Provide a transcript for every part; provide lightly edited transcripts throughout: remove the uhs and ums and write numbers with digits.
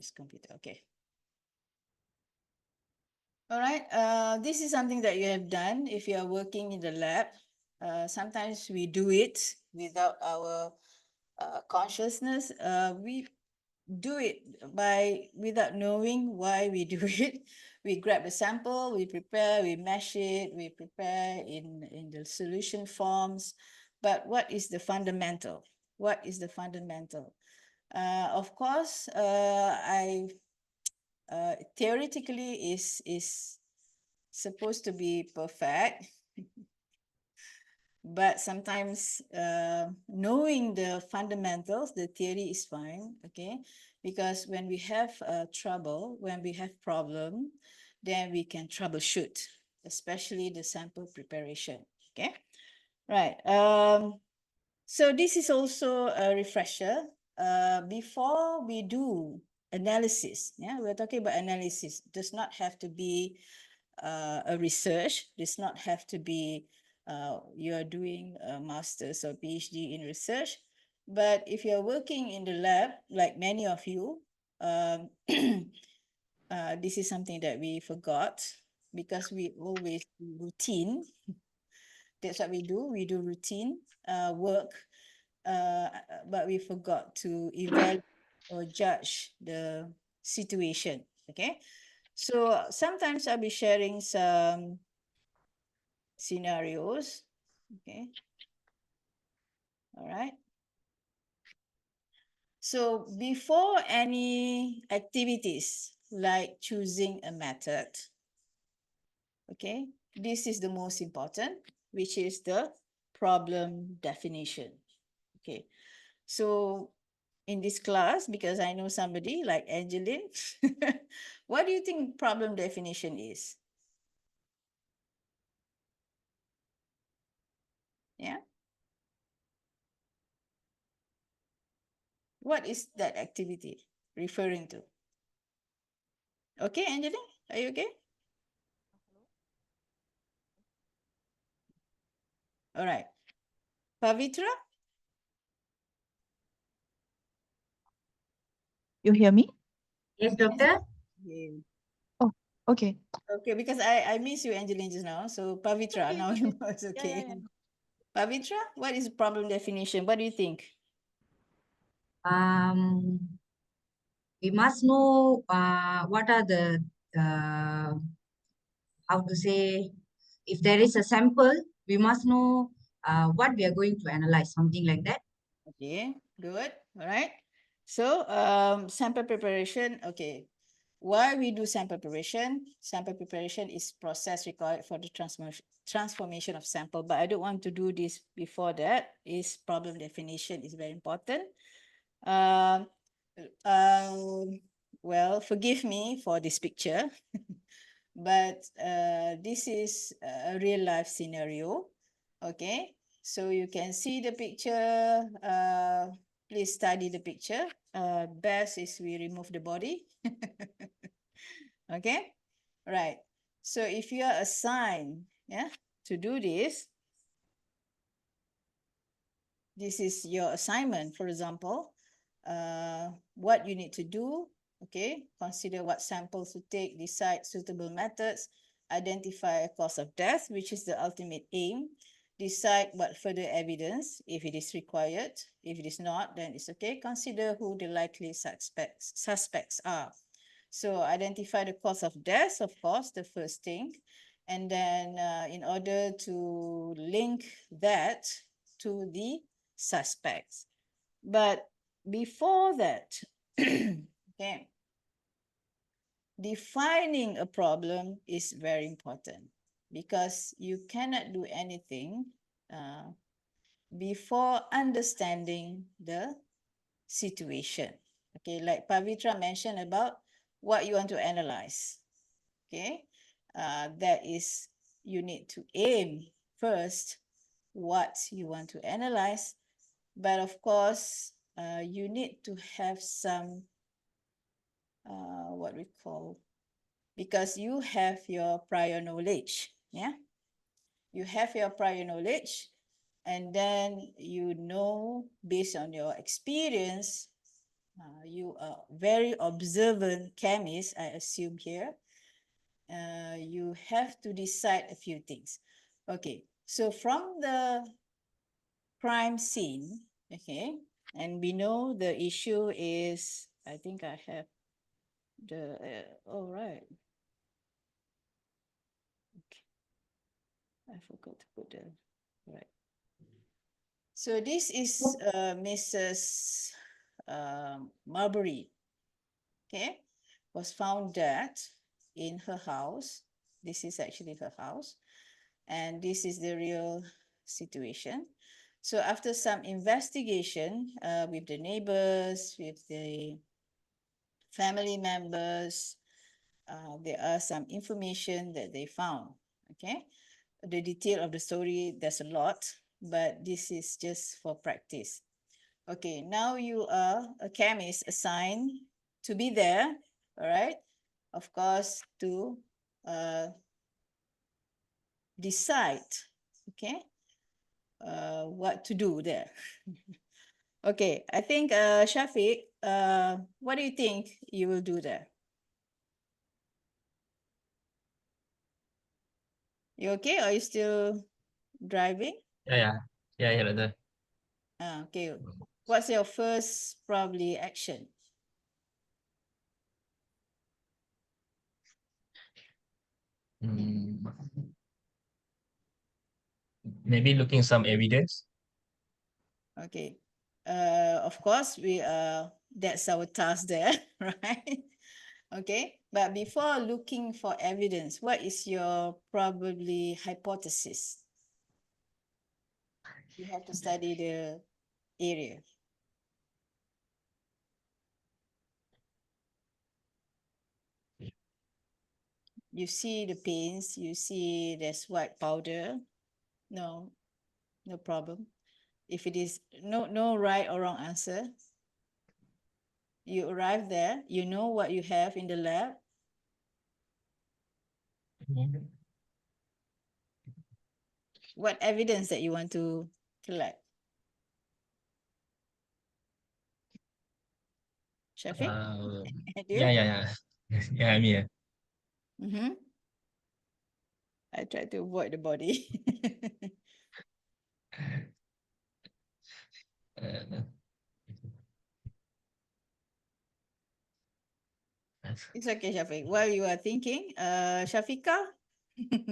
This computer, okay. All right, this is something that you have done if you are working in the lab. Sometimes we do it without our consciousness. We do it without knowing why we do it. We grab a sample, we prepare, we mesh it, we prepare in the solution forms. But what is the fundamental? What is the fundamental? Of course, theoretically is supposed to be perfect, but sometimes knowing the fundamentals, the theory is fine, okay? Because when we have trouble, when we have problem, then we can troubleshoot, especially the sample preparation, okay? Right. So this is also a refresher. Before we do analysis, yeah, we're talking about analysis. Does not have to be a research. Does not have to be you are doing a master's or PhD in research. But if you're working in the lab, like many of you, this is something that we forgot because we always do routine. That's what we do. We do routine work, but we forgot to evaluate or judge the situation. Okay, so sometimes I'll be sharing some scenarios. Okay, all right. So before any activities like choosing a method, okay, this is the most important, which is the problem definition. Okay, so in this class, because I know somebody like Angeline, what do you think problem definition is? Yeah. What is that activity referring to? Okay, Angeline, are you okay? All right. Pavitra? You hear me? Yes, Yes. doctor. Yeah. Oh, okay. Okay, because I miss you, Angeline, just now. So Pavitra, Okay, now it's you okay. know it's Yeah, okay. yeah. Pavitra, what is problem definition? What do you think? Um, we must know what are the how to say, if there is a sample, we must know what we are going to analyze, something like that. Okay, good. All right. So sample preparation. Okay. Why we do sample preparation? Sample preparation is process required for the transformation of sample, but I don't want to do this before that. Is problem definition is very important. Um, um, well, forgive me for this picture, but this is a real life scenario. Okay, so you can see the picture. Please study the picture. Best is we remove the body. Okay, right. So if you are assigned, yeah, to do this, this is your assignment, for example, what you need to do, okay, consider what samples to take, decide suitable methods, identify a cause of death, which is the ultimate aim, decide what further evidence, if it is required. If it is not, then it's okay. Consider who the likely suspects are. So identify the cause of death, of course, the first thing. And then in order to link that to the suspects. But before that, okay, defining a problem is very important because you cannot do anything before understanding the situation. Okay, like Pavitra mentioned about what you want to analyze. Okay, that is, you need to aim first what you want to analyze. But of course, you need to have some, what we call, because you have your prior knowledge. Yeah, you have your prior knowledge, and then you know based on your experience You are very observant chemist, I assume here. You have to decide a few things. Okay, so from the crime scene, okay, and we know the issue is, I think I have the, oh, right. Okay. I forgot to put the, right. So this is Mrs. Marbury, okay, was found dead in her house. This is actually her house. And this is the real situation. So after some investigation with the neighbors, with the family members, there are some information that they found, okay? The detail of the story, there's a lot, but this is just for practice. Okay, now you are a chemist assigned to be there, all right? Of course, to decide, okay, what to do there. Okay, I think Shafiq, what do you think you will do there? You okay? Or are you still driving? Yeah, yeah, yeah, Doctor. Okay. What's your first probably action? Mm, maybe looking some evidence. Okay. Of course, that's our task there, right? Okay. But before looking for evidence, what is your probably hypothesis? You have to study the area. You see the paints, you see there's white powder. No, no problem. If it is no right or wrong answer, you arrive there, you know what you have in the lab. Mhm. What evidence that you want to collect? Shafiq? And you? Yeah. Yeah, I'm here. Mm-hmm. I try to avoid the body. Uh, It's okay, Shafiq. While you are thinking, Shafika,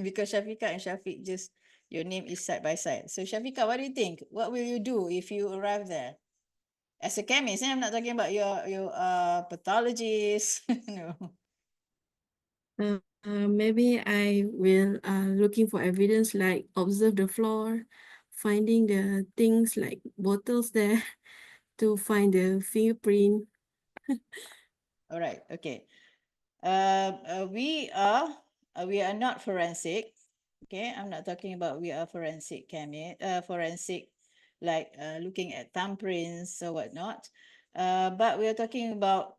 because Shafika and Shafiq just your name is side by side. So Shafika, what do you think? What will you do if you arrive there? As a chemist, I'm not talking about your pathologist. No. Maybe I will looking for evidence like observe the floor, finding the things like bottles there to find the fingerprint. All right. Okay. We are not forensic. Okay, I'm not talking about we are forensic forensic, like looking at thumbprints or whatnot. But we are talking about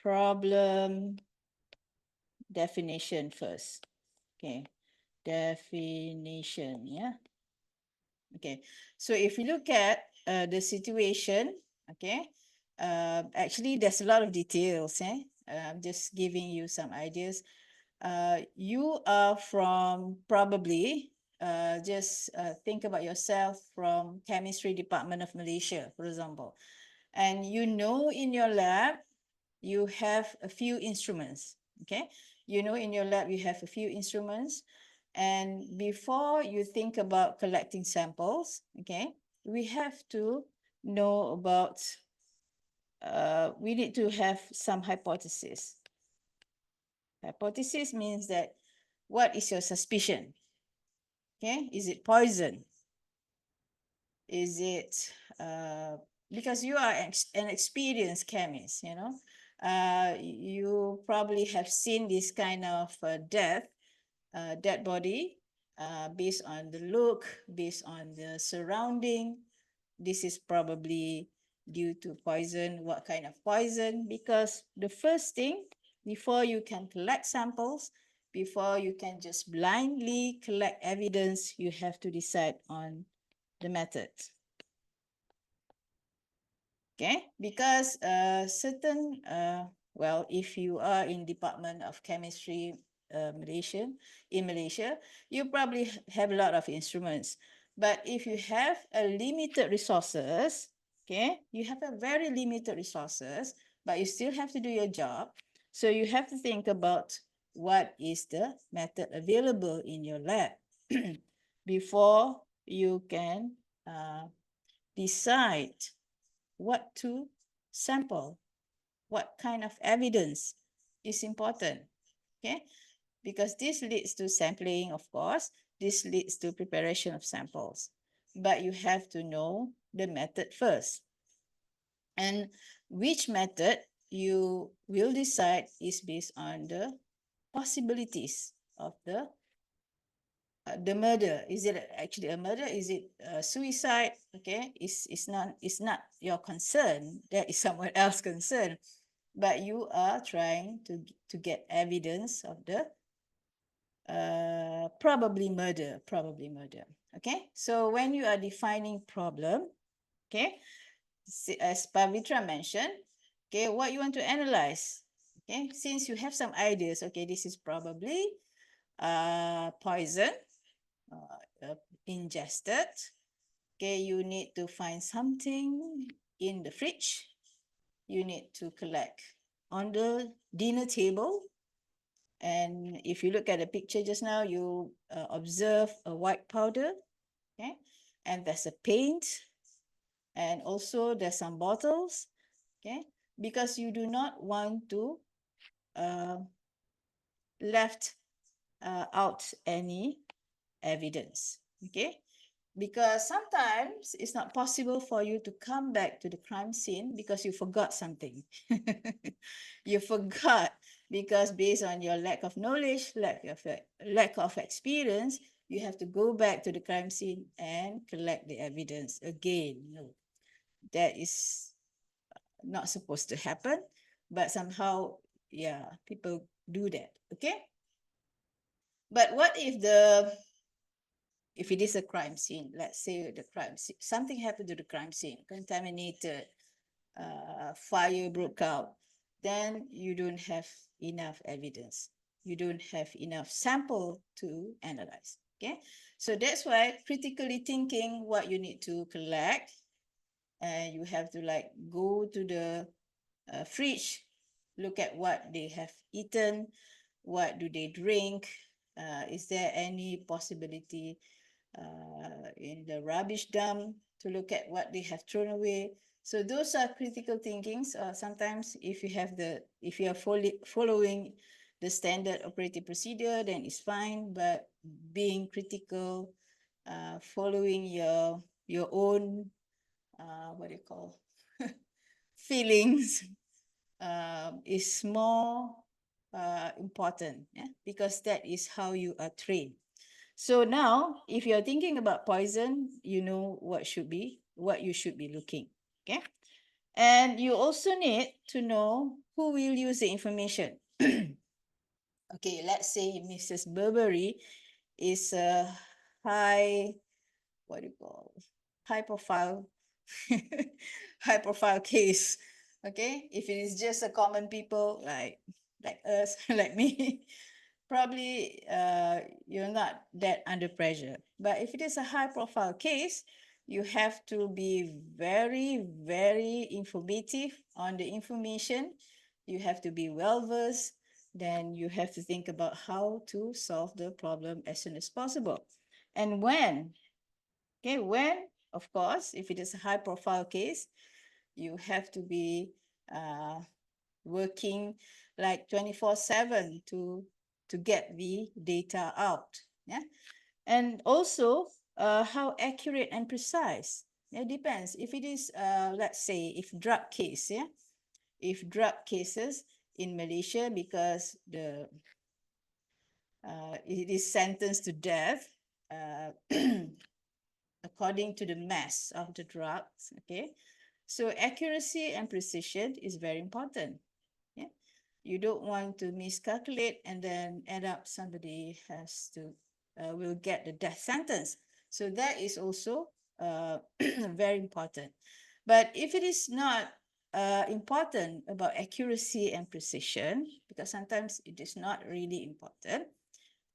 problem definition first. Okay, definition. Yeah. Okay, so if you look at the situation, okay, actually there's a lot of details. I'm just giving you some ideas. You are from probably, just think about yourself from chemistry department of Malaysia, for example. And you know in your lab, you have a few instruments, okay? You know in your lab, you have a few instruments. And before you think about collecting samples, okay, we have to know about, we need to have some hypothesis. Hypothesis means that what is your suspicion? Okay, is it poison? Is it because you are an experienced chemist, you know, you probably have seen this kind of dead body, based on the look, based on the surrounding. This is probably due to poison. What kind of poison? Because the first thing, before you can collect samples, before you can just blindly collect evidence, you have to decide on the method. Okay, because certain, well, if you are in Department of Chemistry, in Malaysia, you probably have a lot of instruments. But if you have a limited resources, okay, you have a very limited resources, but you still have to do your job. So you have to think about what is the method available in your lab before you can decide what to sample, what kind of evidence is important, okay? Because this leads to sampling, of course, this leads to preparation of samples, but you have to know the method first. And which method you will decide is based on the possibilities of the murder. Is it actually a murder? Is it suicide? Okay, it's not your concern. That is someone else's concern. But you are trying to get evidence of the probably murder. Okay, so when you are defining problem, okay, as Pavitra mentioned, okay, what you want to analyze. Okay, since you have some ideas, okay, this is probably poison ingested. Okay, you need to find something in the fridge. You need to collect on the dinner table. And if you look at the picture just now, you observe a white powder, okay? And there's a paint, and also there's some bottles, okay? Because you do not want to left out any evidence, okay? Because sometimes it's not possible for you to come back to the crime scene because you forgot something. You forgot because based on your lack of knowledge, lack of experience, you have to go back to the crime scene and collect the evidence again. No, that is not supposed to happen, but somehow, yeah, people do that, okay? But what if it is a crime scene, let's say the crime scene, something happened to the crime scene, contaminated, fire broke out, then you don't have enough evidence. You don't have enough sample to analyze, okay? So that's why critically thinking what you need to collect, and you have to like go to the fridge, look at what they have eaten, what do they drink, is there any possibility in the rubbish dump to look at what they have thrown away. So those are critical thinkings. Sometimes if you are following the standard operating procedure, then it's fine. But being critical, following your own what do you call feelings is more important, yeah? Because that is how you are trained. So now, if you're thinking about poison, you know what you should be looking, okay? And you also need to know who will use the information. Okay, let's say Mrs. Burberry is a what do you call, high profile, high profile case, okay? If it is just a common people like us, like me, probably you're not that under pressure. But if it is a high profile case, you have to be very, very informative on the information. You have to be well versed. Then you have to think about how to solve the problem as soon as possible. And when, of course, if it is a high profile case, you have to be working like 24/7 to get the data out. Yeah. And also how accurate and precise. It depends. If it is let's say if drug case, yeah, if drug cases in Malaysia, because it is sentenced to death according to the mass of the drugs, okay? So accuracy and precision is very important. Yeah, you don't want to miscalculate and then end up somebody has to will get the death sentence. So that is also very important. But if it is not important about accuracy and precision, because sometimes it is not really important,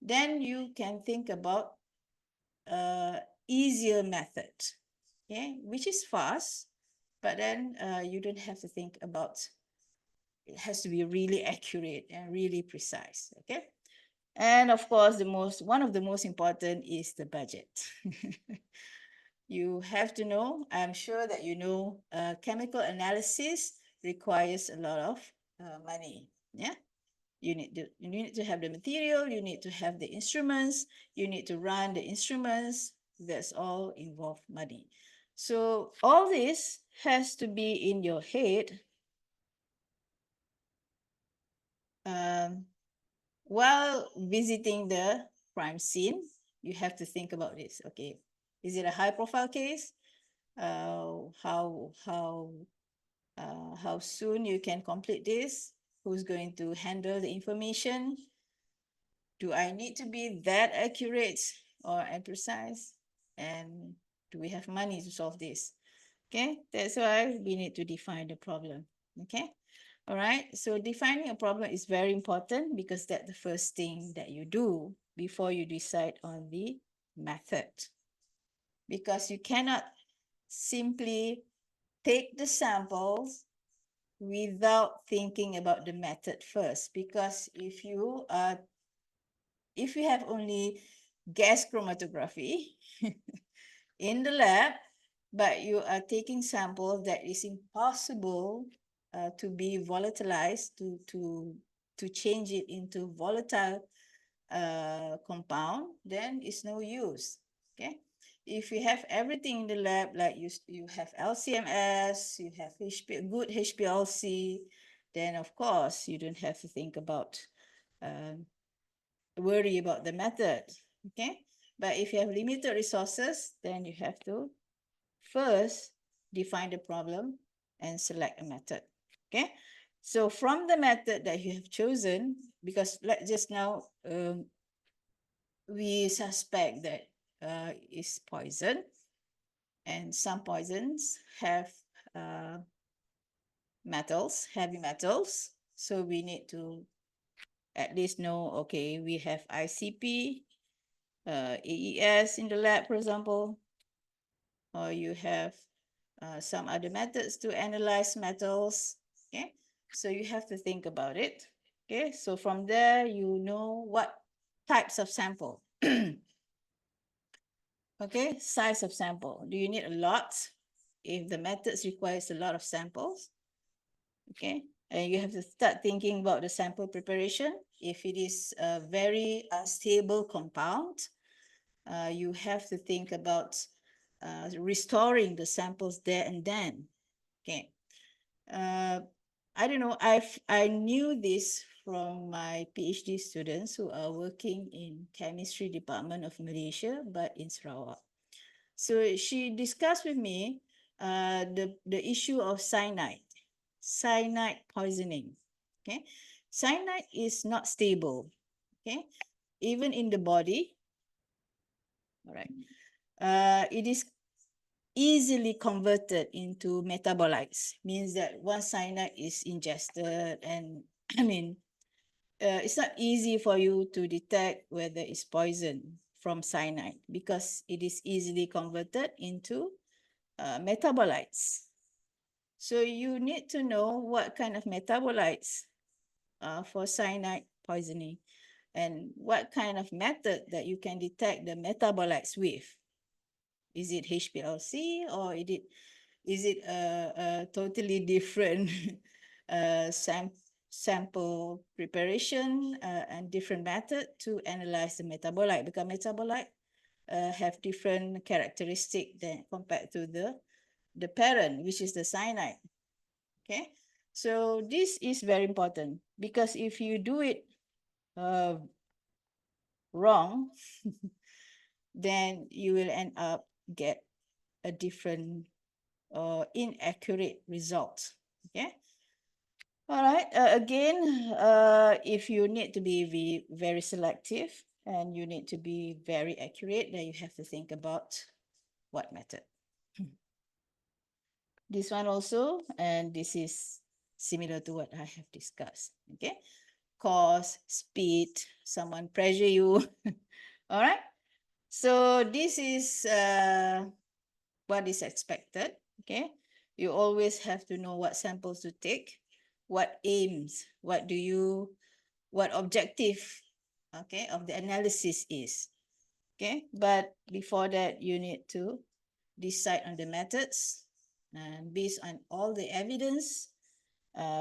then you can think about easier method, okay, which is fast, but then you don't have to think about, it has to be really accurate and really precise, okay? And of course, one of the most important is the budget. You have to know, I'm sure that you know, chemical analysis requires a lot of money, yeah? You need to have the material, you need to have the instruments, you need to run the instruments, that's all involve money. So all this has to be in your head while visiting the crime scene. You have to think about this. Okay, is it a high profile case? How soon you can complete this? Who's going to handle the information? Do I need to be that accurate or precise? And do we have money to solve this? Okay, that's why we need to define the problem. Okay, all right. So defining a problem is very important because that's the first thing that you do before you decide on the method. Because you cannot simply take the samples without thinking about the method first. Because if you have only gas chromatography in the lab, but you are taking samples that is impossible to be volatilized, to change it into volatile compound, then it's no use. Okay, if you have everything in the lab, like you have LCMS, you have good HPLC, then of course you don't have to think about worry about the method. Okay, but if you have limited resources, then you have to first define the problem and select a method. Okay, so from the method that you have chosen, because like just now we suspect that is poison, and some poisons have metals, heavy metals, so we need to at least know, okay, we have ICP, AES in the lab, for example, or you have some other methods to analyze metals. Okay, so you have to think about it. Okay, so from there you know what types of sample. Okay, size of sample. Do you need a lot? If the methods requires a lot of samples, okay, and you have to start thinking about the sample preparation. If it is a very unstable compound, you have to think about restoring the samples there and then. Okay, I don't know. I knew this from my PhD students who are working in chemistry department of Malaysia, but in Sarawak. So she discussed with me the issue of cyanide poisoning. Okay, cyanide is not stable. Okay, even in the body. All right, it is easily converted into metabolites. Means that once cyanide is ingested, and I mean, it's not easy for you to detect whether it's poison from cyanide because it is easily converted into metabolites. So you need to know what kind of metabolites for cyanide poisoning and what kind of method that you can detect the metabolites with. Is it HPLC or is it a totally different sample preparation and different method to analyze the metabolite? Because metabolite have different characteristic than compared to the parent, which is the cyanide. Okay, so this is very important because if you do it wrong, then you will end up get a different or inaccurate result. Okay. All right. Again, if you need to be very selective and you need to be very accurate, then you have to think about what method. This one also, and this is similar to what I have discussed. Okay, cost, speed, someone pressure you. All right. So this is what is expected. Okay, you always have to know what samples to take, what aims, what objective, okay, of the analysis is. Okay, but before that, you need to decide on the methods, and based on all the evidence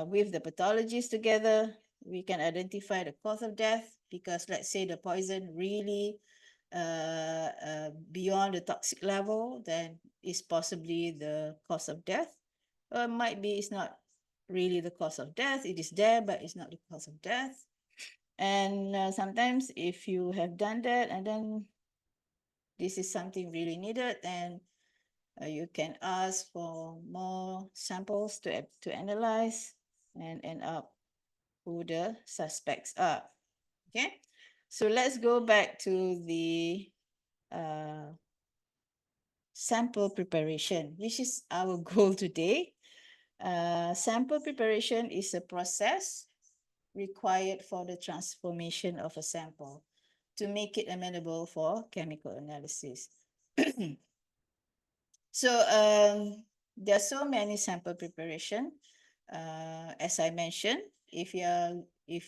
with the pathologists together, we can identify the cause of death, because let's say the poison really beyond the toxic level, then it's possibly the cause of death. Or might be it's not really the cause of death. It is there, but it's not the cause of death. And sometimes if you have done that and then this is something really needed, then you can ask for more samples to analyze and end up who the suspects are. Okay, so let's go back to the sample preparation, which is our goal today. Sample preparation is a process required for the transformation of a sample to make it amenable for chemical analysis. So there are so many sample preparation. As I mentioned, if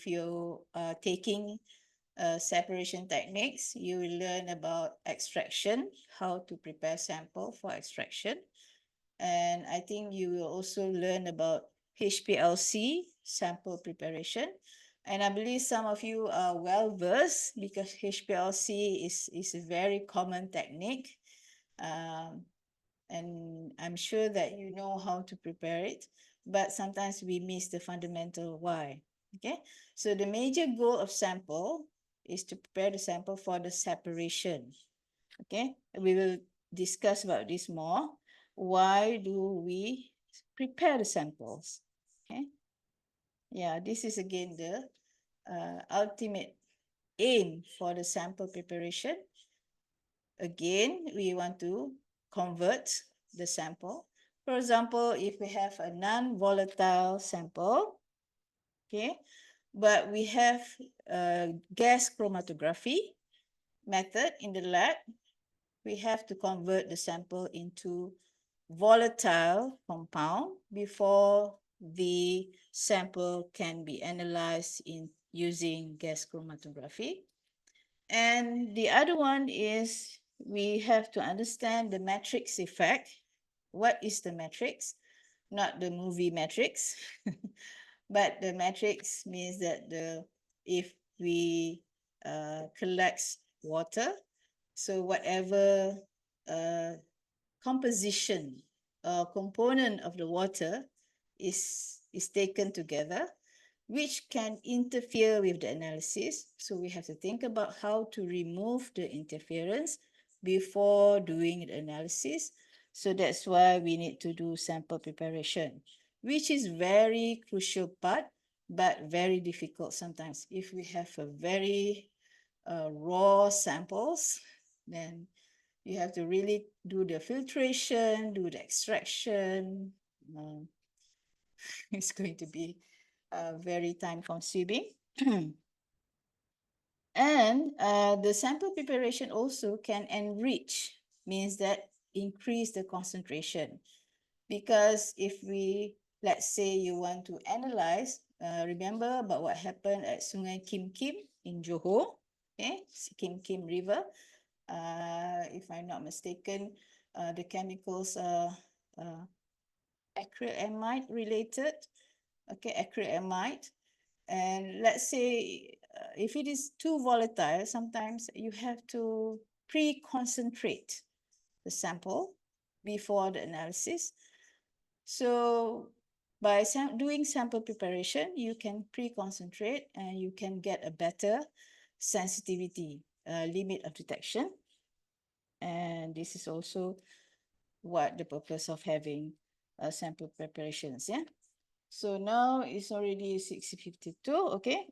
you are taking separation techniques, you will learn about extraction, how to prepare sample for extraction. And I think you will also learn about HPLC, sample preparation. And I believe some of you are well versed because HPLC is a very common technique. And I'm sure that you know how to prepare it, but sometimes we miss the fundamental why. Okay, so the major goal of sample is to prepare the sample for the separation. Okay, we will discuss about this more. Why do we prepare the samples? Okay, yeah, this is again the ultimate aim for the sample preparation. Again, we want to convert the sample. For example, if we have a non-volatile sample, okay, but we have a gas chromatography method in the lab, we have to convert the sample into volatile compound before the sample can be analyzed in using gas chromatography. And the other one is we have to understand the matrix effect. What is the matrix? Not the movie matrix, but the matrix means that if we collect water, so whatever composition or component of the water is taken together, which can interfere with the analysis. So we have to think about how to remove the interference before doing the analysis. So that's why we need to do sample preparation, which is very crucial part, but very difficult sometimes. If we have a very raw samples, then you have to really do the filtration, do the extraction. It's going to be very time consuming. And the sample preparation also can enrich, means that increase the concentration. Because if we, let's say you want to analyze, remember about what happened at Sungai Kim Kim in Johor, okay, Kim Kim River. If I'm not mistaken, the chemicals are acrylamide related, okay, acrylamide. And let's say if it is too volatile, sometimes you have to pre-concentrate the sample before the analysis. So by doing sample preparation, you can pre-concentrate and you can get a better sensitivity limit of detection. And this is also what the purpose of having sample preparations, yeah? So now it's already 6:52, okay?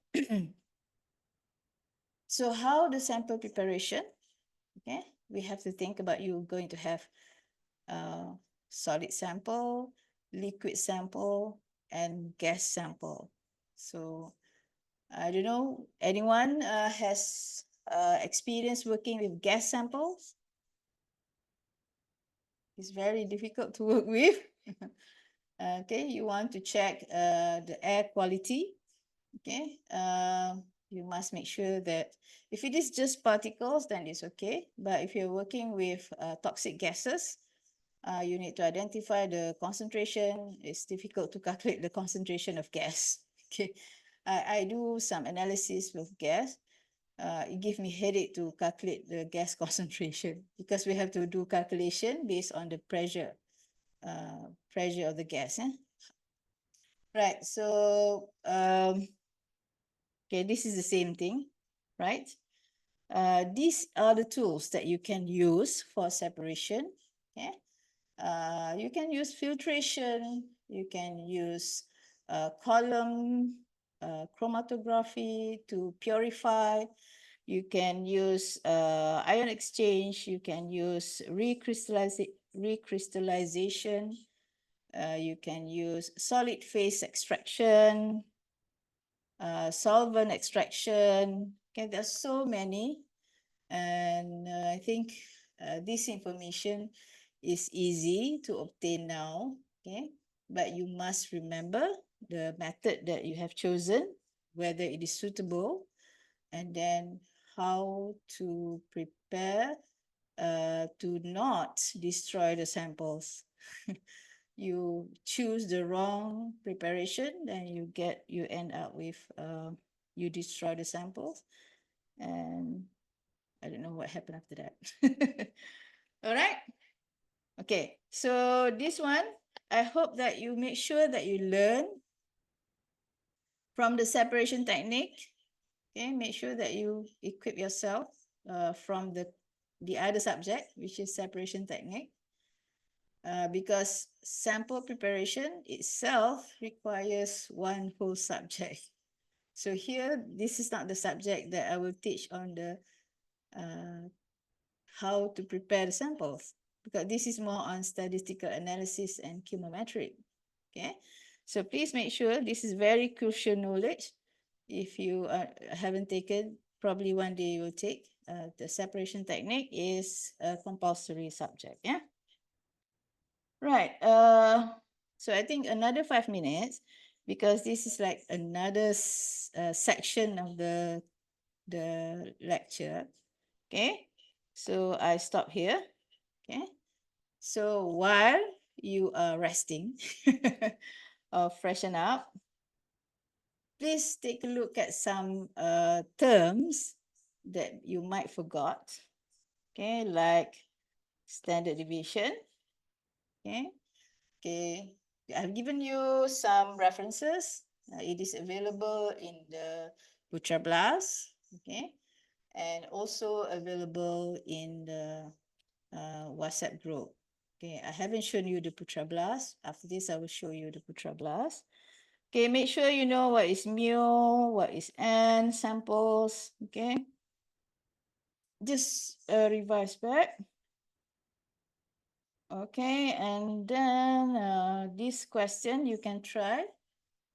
So how the sample preparation, okay? We have to think about you going to have solid sample, liquid sample, and gas sample. So I don't know, anyone has experience working with gas samples? It's very difficult to work with. Okay, you want to check the air quality. Okay, you must make sure that if it is just particles, then it's okay. But if you're working with toxic gases, you need to identify the concentration. It's difficult to calculate the concentration of gas. Okay, I do some analysis with gas. It gives me headache to calculate the gas concentration because we have to do calculation based on the pressure of the gas. Right, so okay, this is the same thing, right? These are the tools that you can use for separation. Okay, you can use filtration, you can use column chromatography to purify, you can use ion exchange, you can use recrystallization, you can use solid phase extraction, solvent extraction. Okay, there's so many, and I think this information is easy to obtain now. Okay, but you must remember the method that you have chosen, whether it is suitable, and then how to prepare to not destroy the samples. You choose the wrong preparation, then you end up with you destroy the samples, and I don't know what happened after that. All right. Okay. So this one, I hope that you make sure that you learn from the separation technique. Okay. Make sure that you equip yourself from the other subject, which is separation technique. Because sample preparation itself requires one whole subject. So here, this is not the subject that I will teach on the how to prepare the samples, because this is more on statistical analysis and chemometric. Okay, so please make sure this is very crucial knowledge. If you haven't taken, probably one day you will take. The separation technique is a compulsory subject. Yeah. Right. So I think another 5 minutes, because this is like another section of the lecture. Okay. So I stop here. Okay. So while you are resting or freshen up, please take a look at some terms that you might forgot. Okay, like standard deviation. Okay. Okay, I've given you some references. It is available in the Putra Blast, okay, and also available in the WhatsApp group. Okay, I haven't shown you the Putra Blast. After this, I will show you the Putra Blast. Okay, make sure you know what is mu, what is n samples. Okay, just revise back. Okay, and then this question you can try.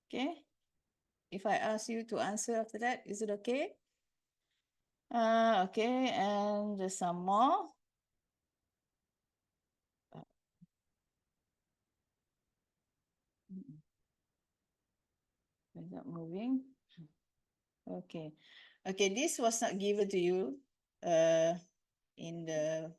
Okay, if I ask you to answer after that, is it okay? Okay, and there's some more. Is that moving? Okay. Okay, this was not given to you in the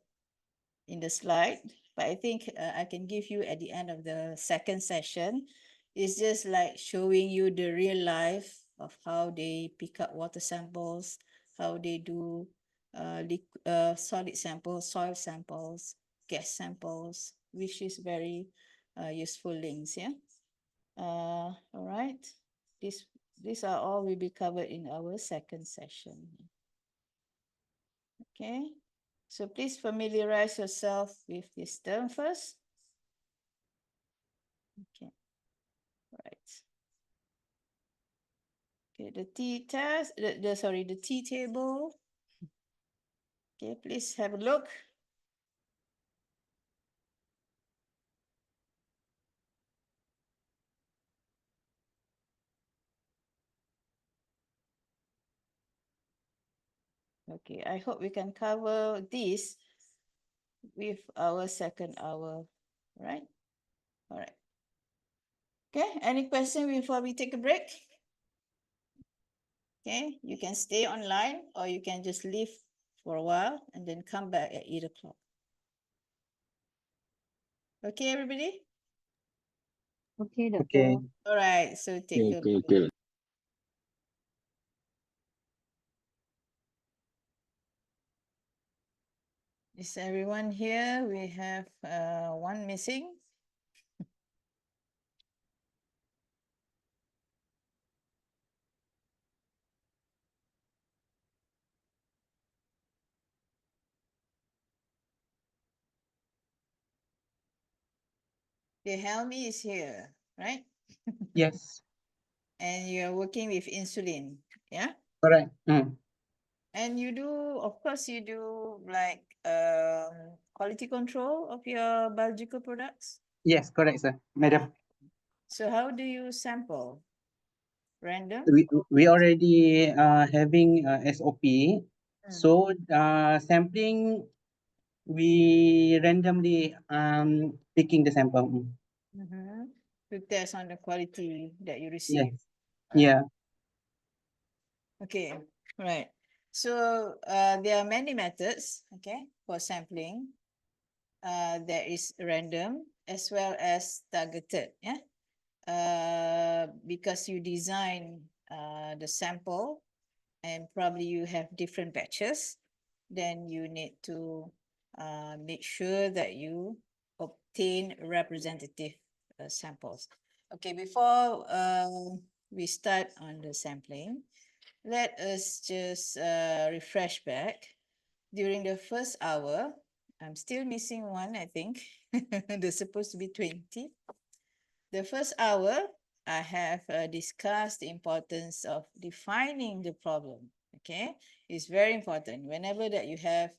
slide, but I think I can give you at the end of the second session. It's just like showing you the real life of how they pick up water samples, how they do solid samples, soil samples, gas samples, which is very useful links. Yeah. All right. These are all will be covered in our second session. Okay. So please familiarize yourself with this term first. Okay. Right. Okay, the T test, the T table. Okay, please have a look. Okay, I hope we can cover this with our second hour, right? All right. Okay, any question before we take a break? Okay, you can stay online or you can just leave for a while and then come back at 8 o'clock. Okay, everybody? Okay, Doctor. Okay. All right, so take a Okay. break. Is everyone here? We have one missing. The Helmi is here, right? Yes. And you're working with insulin, yeah? Correct. And you do, of course, you do like quality control of your biological products. Yes, correct, sir. Madam. So how do you sample? Random? We already having SOP. Mm. So sampling, we randomly picking the sample. Mm-hmm. To test on the quality that you receive. Yes. Yeah. Okay, right. So there are many methods, okay, for sampling. There is random as well as targeted, yeah. Because you design the sample and probably you have different batches, then you need to make sure that you obtain representative samples. Okay, before we start on the sampling, let us just refresh back. During the first hour, I'm still missing one, I think. There's supposed to be 20. The first hour, I have discussed the importance of defining the problem. Okay, it's very important whenever that you have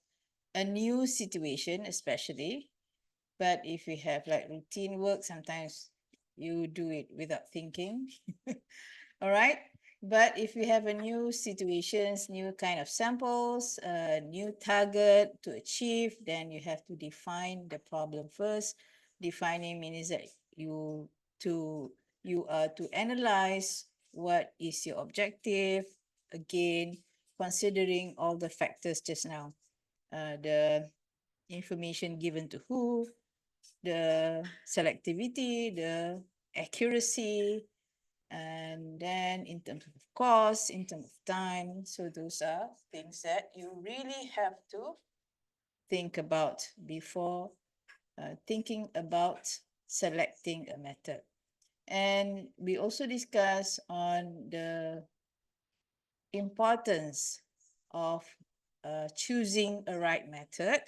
a new situation, especially. But if you have like routine work, sometimes you do it without thinking. All right. But if you have a new situations, new kind of samples, a new target to achieve, then you have to define the problem first. Defining means that you are to analyze what is your objective. Again, considering all the factors just now, the information given to who, the selectivity, the accuracy, and then in terms of cost, in terms of time. So those are things that you really have to think about before thinking about selecting a method. And we also discuss on the importance of choosing a right method.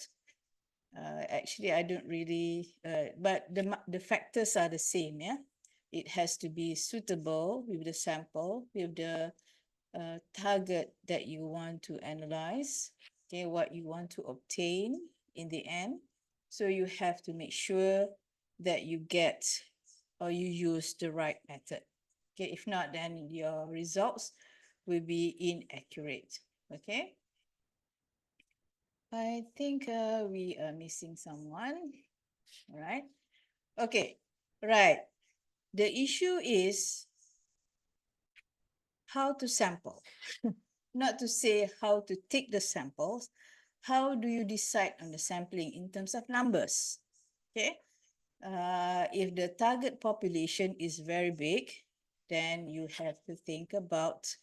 Actually, I don't really, but the factors are the same, yeah? It has to be suitable with the sample, with the target that you want to analyze, okay, what you want to obtain in the end. So you have to make sure that you get or you use the right method. Okay, if not, then your results will be inaccurate. Okay. I think we are missing someone. All right. Okay. Right. The issue is how to sample. Not to say how to take the samples. How do you decide on the sampling in terms of numbers? Okay. If the target population is very big, then you have to think about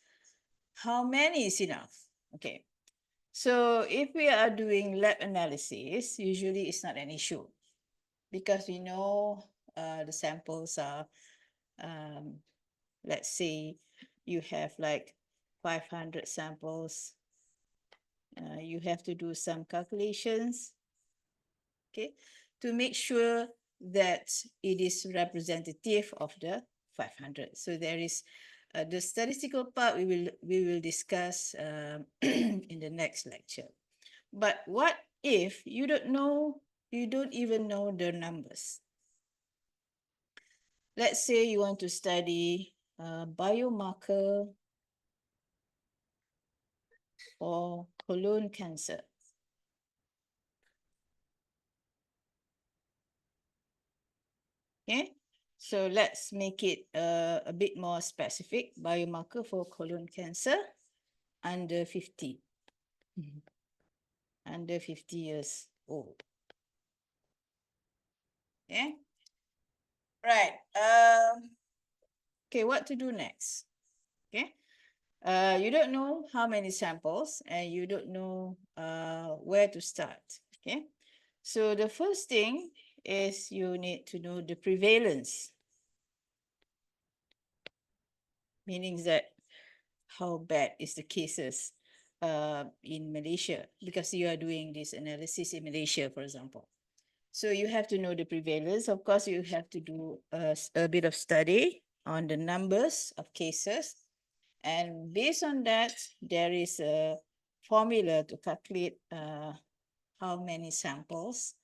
how many is enough. Okay. So if we are doing lab analysis, usually it's not an issue because we know the samples are, let's say you have like 500 samples. You have to do some calculations, okay, to make sure that it is representative of the 500. So there is the statistical part we will discuss in the next lecture. But what if you don't know, you don't even know the numbers? Let's say you want to study biomarker for colon cancer. Okay, so let's make it a bit more specific. Biomarker for colon cancer under 50. Under 50 years old. Okay. Right. Okay, what to do next? Okay. You don't know how many samples and you don't know where to start. Okay. So the first thing is you need to know the prevalence. Meaning that how bad is the cases in Malaysia, because you are doing this analysis in Malaysia, for example. So you have to know the prevalence. Of course, you have to do a bit of study on the numbers of cases. And based on that, there is a formula to calculate how many samples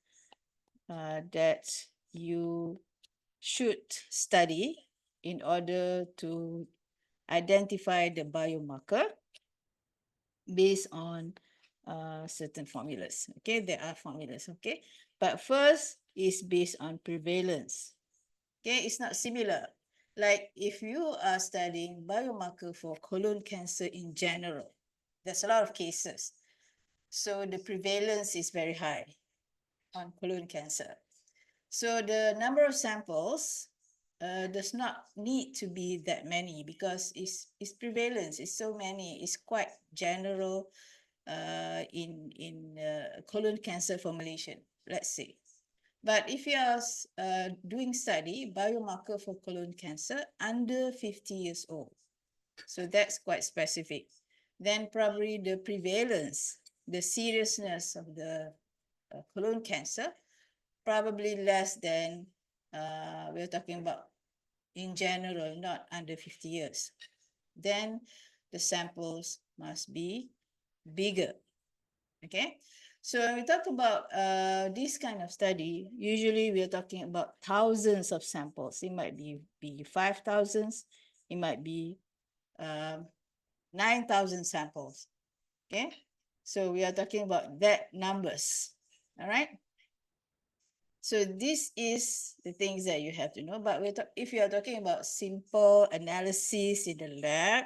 that you should study in order to identify the biomarker based on certain formulas. Okay, there are formulas. Okay, but first is based on prevalence. Okay, it's not similar. Like if you are studying biomarker for colon cancer in general, there's a lot of cases. So the prevalence is very high on colon cancer. So the number of samples does not need to be that many because it's prevalence, it's so many, it's quite general in colon cancer formulation, let's say. But if you are doing study, biomarker for colon cancer under 50 years old, so that's quite specific, then probably the prevalence, the seriousness of the colon cancer, probably less than, we're talking about in general, not under 50 years. Then the samples must be bigger. Okay, so when we talk about this kind of study, usually we are talking about thousands of samples. It might be 5,000, it might be 9,000 samples. Okay, so we are talking about that numbers. All right. So this is the things that you have to know. But if you are talking about simple analysis in the lab,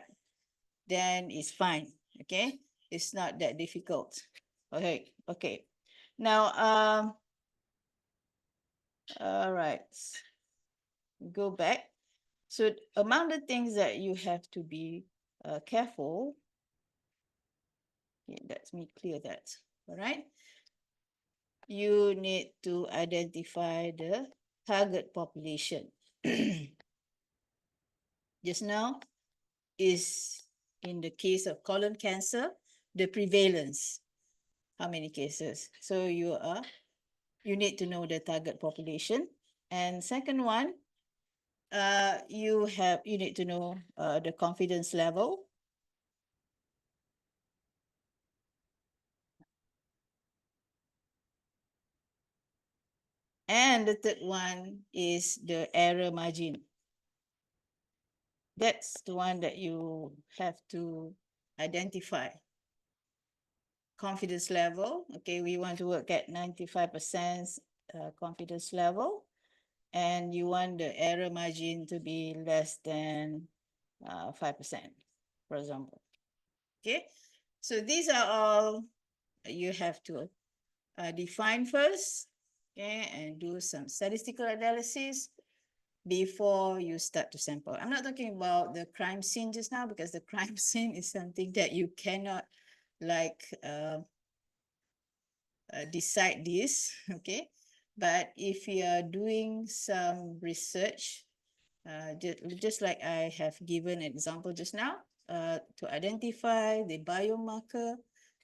then it's fine. Okay, it's not that difficult. Okay, okay. Now, all right, go back. So among the things that you have to be careful, let me clear that. All right, you need to identify the target population. Just now is in the case of colon cancer, the prevalence, how many cases. So you need to know the target population. And second one, you need to know the confidence level. And the third one is the error margin. That's the one that you have to identify. Confidence level, okay, we want to work at 95% confidence level. And you want the error margin to be less than 5%, for example. Okay, so these are all you have to define first, okay, and do some statistical analysis before you start to sample. I'm not talking about the crime scene just now because the crime scene is something that you cannot like decide this, okay? But if you are doing some research, just like I have given an example just now, to identify the biomarker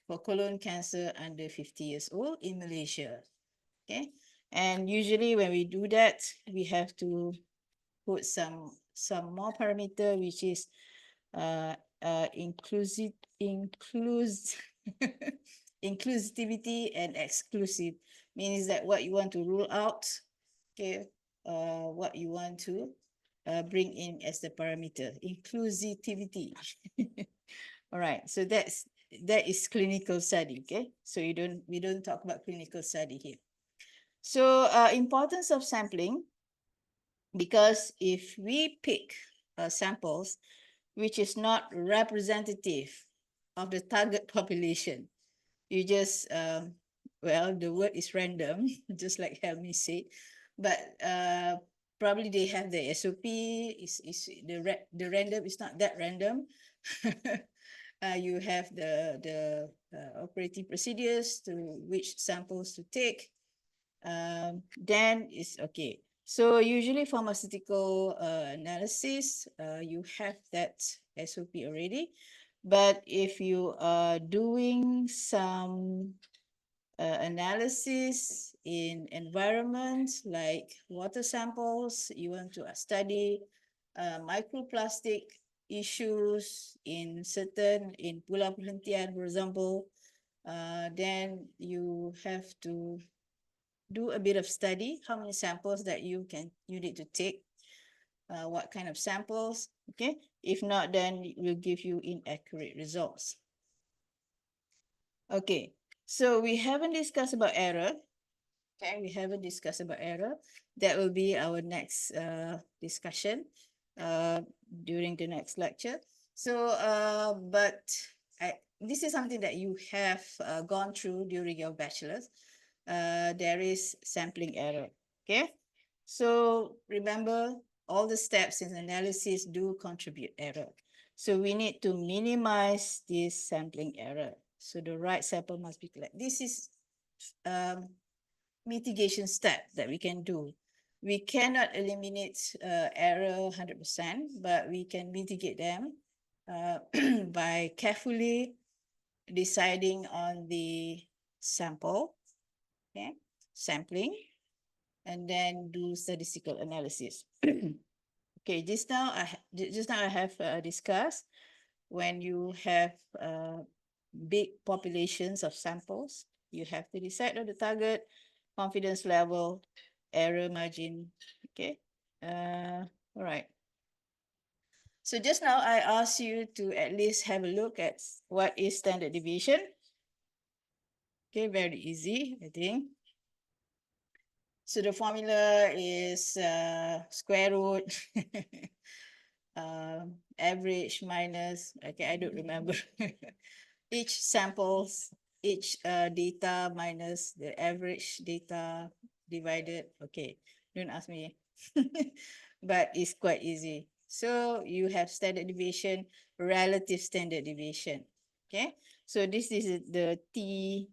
for colon cancer under 50 years old in Malaysia, okay? And usually when we do that, we have to put some more parameter, which is inclusivity and exclusive, means that what you want to rule out, okay, what you want to bring in as the parameter, inclusivity. All right, so that's that is clinical study, okay? So we don't talk about clinical study here. So importance of sampling, because if we pick samples which is not representative of the target population, you just well, the word is random, just like Helmi said, but probably they have the SOP. Is the random is not that random. You have the operating procedures to which samples to take. Then it's okay. So usually pharmaceutical analysis, you have that SOP already. But if you are doing some analysis in environments like water samples, you want to study microplastic issues in Pulau Perhentian, for example, then you have to do a bit of study, how many samples that you need to take, what kind of samples, okay? If not, then it will give you inaccurate results. Okay, so we haven't discussed about error. Okay, we haven't discussed about error. That will be our next discussion during the next lecture. So, but this is something that you have gone through during your bachelor's. There is sampling error, okay? So remember, all the steps in analysis do contribute error. So we need to minimize this sampling error. So the right sample must be collected. This is mitigation step that we can do. We cannot eliminate error 100%, but we can mitigate them by carefully deciding on the sample, okay, sampling, and then do statistical analysis. Okay, just now I have discussed when you have big populations of samples, you have to decide on the target, confidence level, error margin. Okay. All right. So just now I asked you to at least have a look at what is standard deviation. Okay, very easy, I think. So the formula is square root, average minus, okay, I don't remember. Each samples, each data minus the average data divided. Okay, don't ask me, but it's quite easy. So you have standard deviation, relative standard deviation. Okay, so this is the T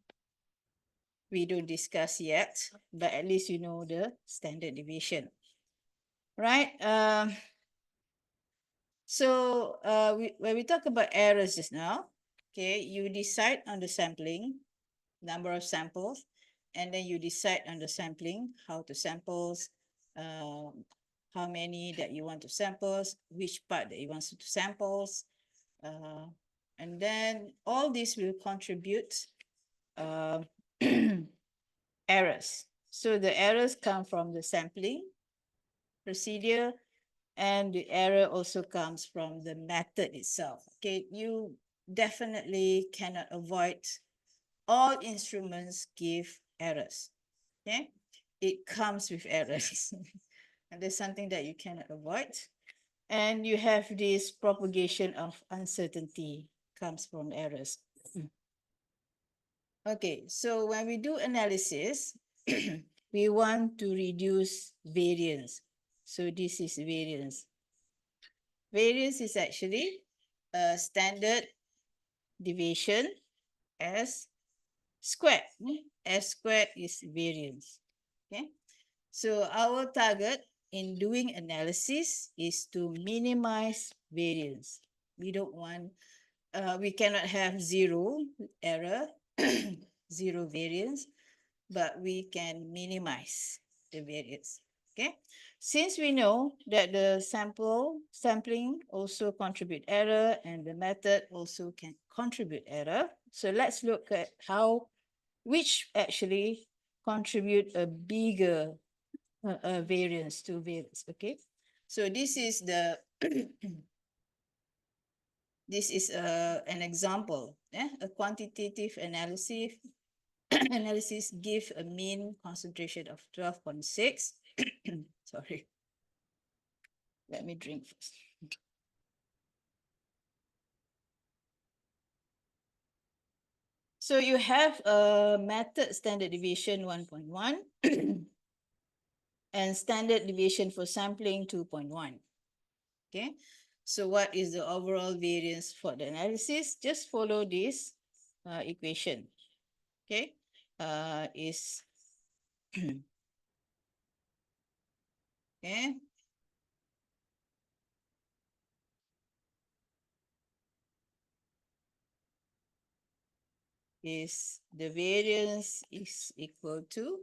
we don't discuss yet, but at least you know the standard deviation, right? So when we talk about errors just now, okay, you decide on the sampling, number of samples, and then you decide on the sampling, how to samples, how many that you want to samples, which part that you want to samples, and then all this will contribute errors. So the errors come from the sampling procedure, and the error also comes from the method itself. Okay, you definitely cannot avoid all instruments give errors. Okay, it comes with errors. And there's something that you cannot avoid. And you have this propagation of uncertainty comes from errors. Okay, so when we do analysis, we want to reduce variance. So this is variance. Variance is actually a standard deviation S squared. S squared is variance. Okay, so our target in doing analysis is to minimize variance. We don't want, we cannot have zero error, zero variance, but we can minimize the variance. Okay, since we know that the sampling also contribute error and the method also can contribute error, so let's look at which actually contribute a bigger variance to variance. Okay, so this is the This is an example. A quantitative analysis analysis give a mean concentration of 12.6. Sorry. Let me drink first. So you have a method standard deviation 1.1 and standard deviation for sampling 2.1. Okay. So what is the overall variance for the analysis? Just follow this equation. Okay. Is okay. Is the variance is equal to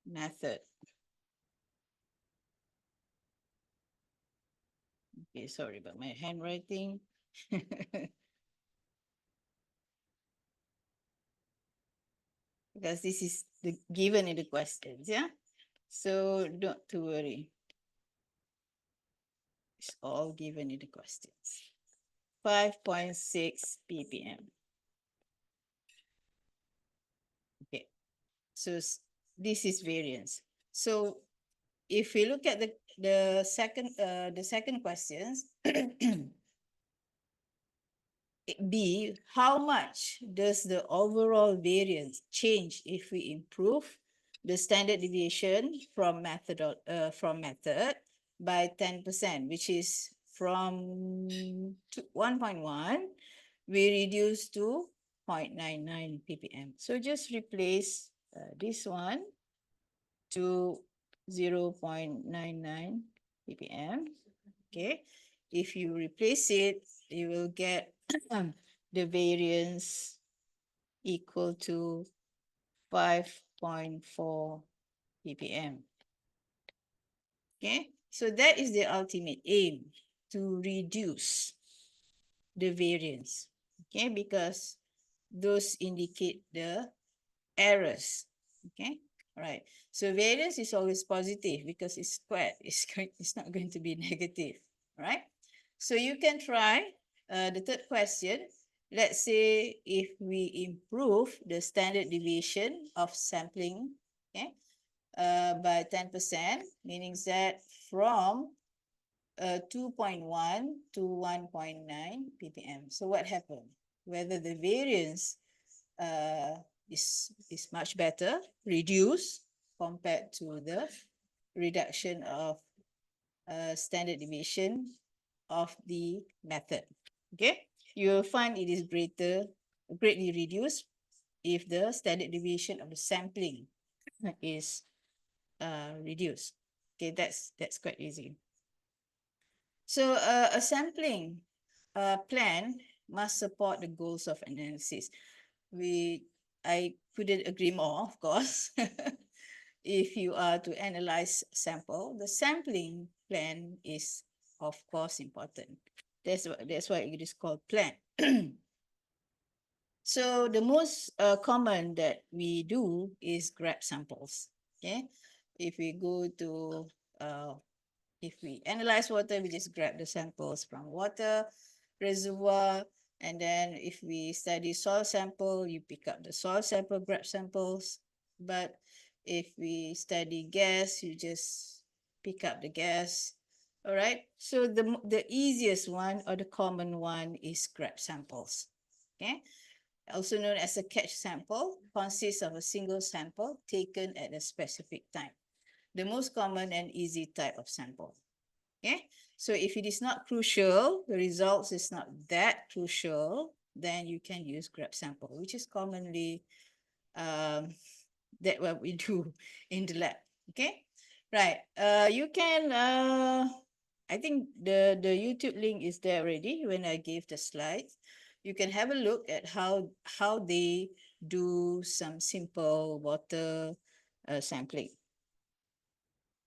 method. Okay, sorry about my handwriting. Because this is the given in the questions, yeah? So not to worry. It's all given in the questions. 5.6 ppm. Okay, so this is variance. So if we look at the second questions, B, how much does the overall variance change if we improve the standard deviation from method by 10%, which is from 1.1, we reduce to 0.99 ppm. So just replace this one to 0.99 ppm. Okay, if you replace it, you will get the variance equal to 5.4 ppm. Okay, so that is the ultimate aim, to reduce the variance. Okay, because those indicate the errors. Okay, all right. So variance is always positive because it's squared. It's not going to be negative, right? So you can try the third question. Let's say if we improve the standard deviation of sampling, okay, by 10%, meaning that from 2.1 to 1.9 ppm. So what happened? Whether the variance is much better, reduced compared to the reduction of standard deviation of the method. Okay, you will find it is greatly reduced if the standard deviation of the sampling is reduced. Okay, that's quite easy. So a sampling plan must support the goals of analysis. I couldn't agree more, of course. If you are to analyze sample, the sampling plan is of course important. That's why it is called plan. So the most common that we do is grab samples. Okay, if we go to if we analyze water, we just grab the samples from water reservoir. And then if we study soil sample, you pick up the soil sample, grab samples. But if we study gas, you just pick up the gas. All right. So the easiest one or the common one is grab samples. Okay. Also known as a catch sample, consists of a single sample taken at a specific time. The most common and easy type of sample. Okay, so if it is not crucial, the results is not that crucial, then you can use grab sample, which is commonly that what we do in the lab. Okay, right. You can I think the YouTube link is there already when I gave the slides. You can have a look at how they do some simple water sampling.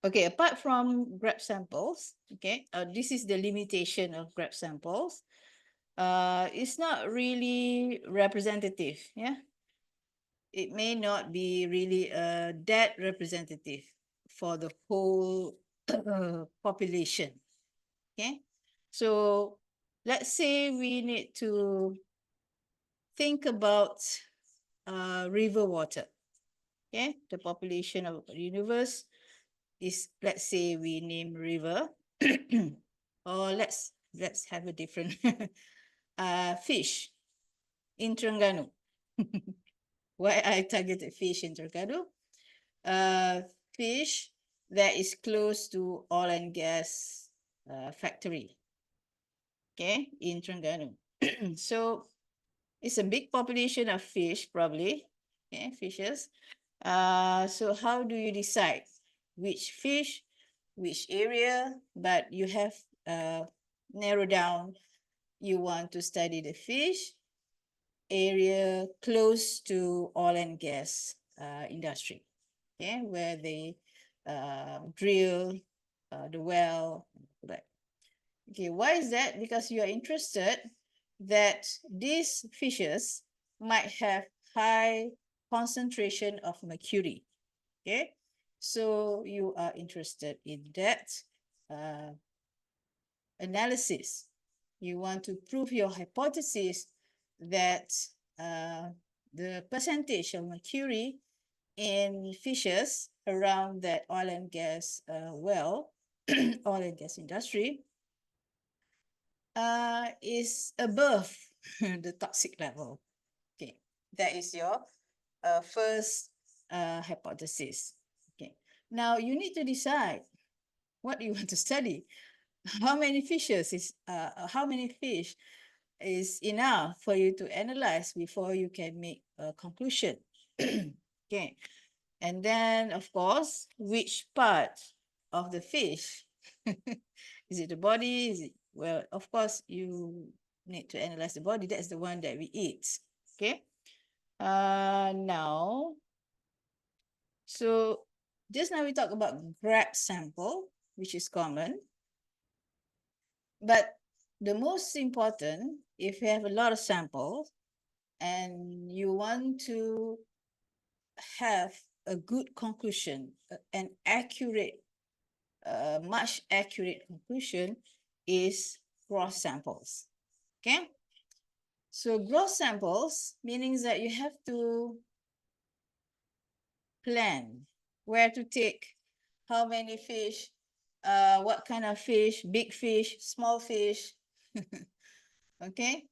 Okay, apart from grab samples, okay, this is the limitation of grab samples. It's not really representative, yeah. It may not be really that representative for the whole population. Okay, so let's say we need to think about river water. Okay, the population of the universe is, let's say we name river, or let's have a different fish in Terengganu. Why I targeted fish in Terengganu? Fish that is close to oil and gas factory. Okay, in Terengganu. So it's a big population of fish, probably. Okay, fishes. So how do you decide which fish, which area? But you have narrowed down. You want to study the fish area close to oil and gas industry. Okay, where they drill the well. Right. Okay, why is that? Because you are interested that these fishes might have high concentration of mercury. Okay, so you are interested in that analysis. You want to prove your hypothesis that the percentage of mercury in fishes around that oil and gas well, oil and gas industry, is above the toxic level. Okay, that is your first hypothesis. Okay, now you need to decide what you want to study. How many fishes is how many fish is enough for you to analyze before you can make a conclusion. Okay, and then of course, which part of the fish? Is it the body? Is it, well, of course, you need to analyze the body. That's the one that we eat. Okay. Now, so just now we talked about grab sample, which is common. But the most important, if you have a lot of samples and you want to have a good conclusion, an accurate, much accurate conclusion, is gross samples. Okay, so gross samples meaning that you have to plan where to take, how many fish, what kind of fish, big fish, small fish. Okay,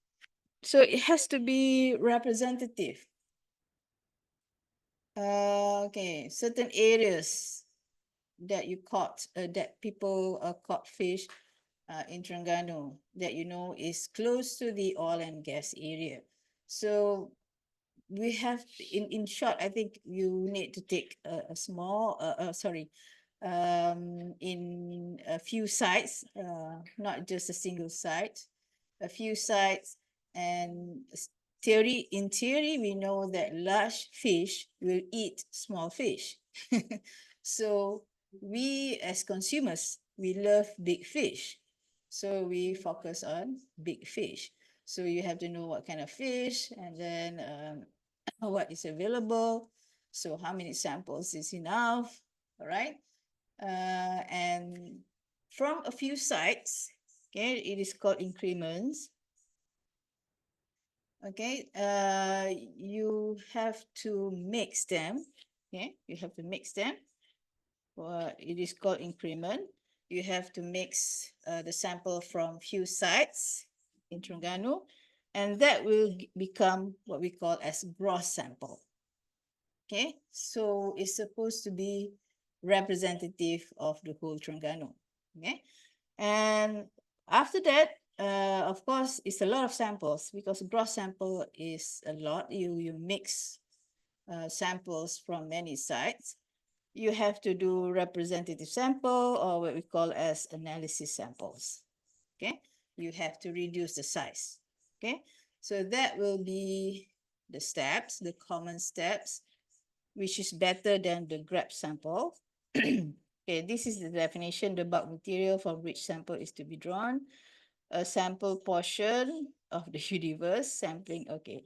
so it has to be representative. Okay, certain areas that you caught, that people caught fish in Terengganu, that you know is close to the oil and gas area. So we have, in short, I think you need to take a small, in a few sites, not just a single site, a few sites, and in theory, we know that large fish will eat small fish. So we as consumers, we love big fish. So we focus on big fish. So you have to know what kind of fish, and then what is available. So how many samples is enough, all right? And from a few sites, okay, it is called increments. Okay, you have to mix them. Okay, you have to mix them. It is called increment. You have to mix the sample from few sites in Terengganu, and that will become what we call as gross sample. Okay, so it's supposed to be representative of the whole Terengganu. Okay, and after that, of course, it's a lot of samples because gross sample is a lot. You mix samples from many sites. You have to do representative sample, or what we call as analysis samples. Okay, you have to reduce the size. Okay, so that will be the steps, the common steps, which is better than the grab sample. Okay, this is the definition. The bulk material from which sample is to be drawn. A sample portion of the universe sampling. Okay,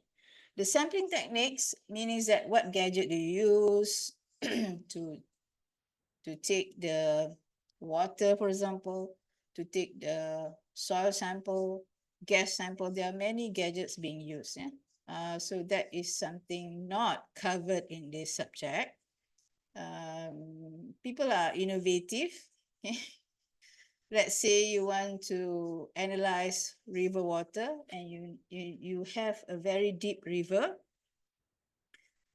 the sampling techniques meaning that what gadget do you use to to take the water, for example, to take the soil sample, gas sample. There are many gadgets being used. Yeah? So that is something not covered in this subject. People are innovative. Let's say you want to analyze river water and you have a very deep river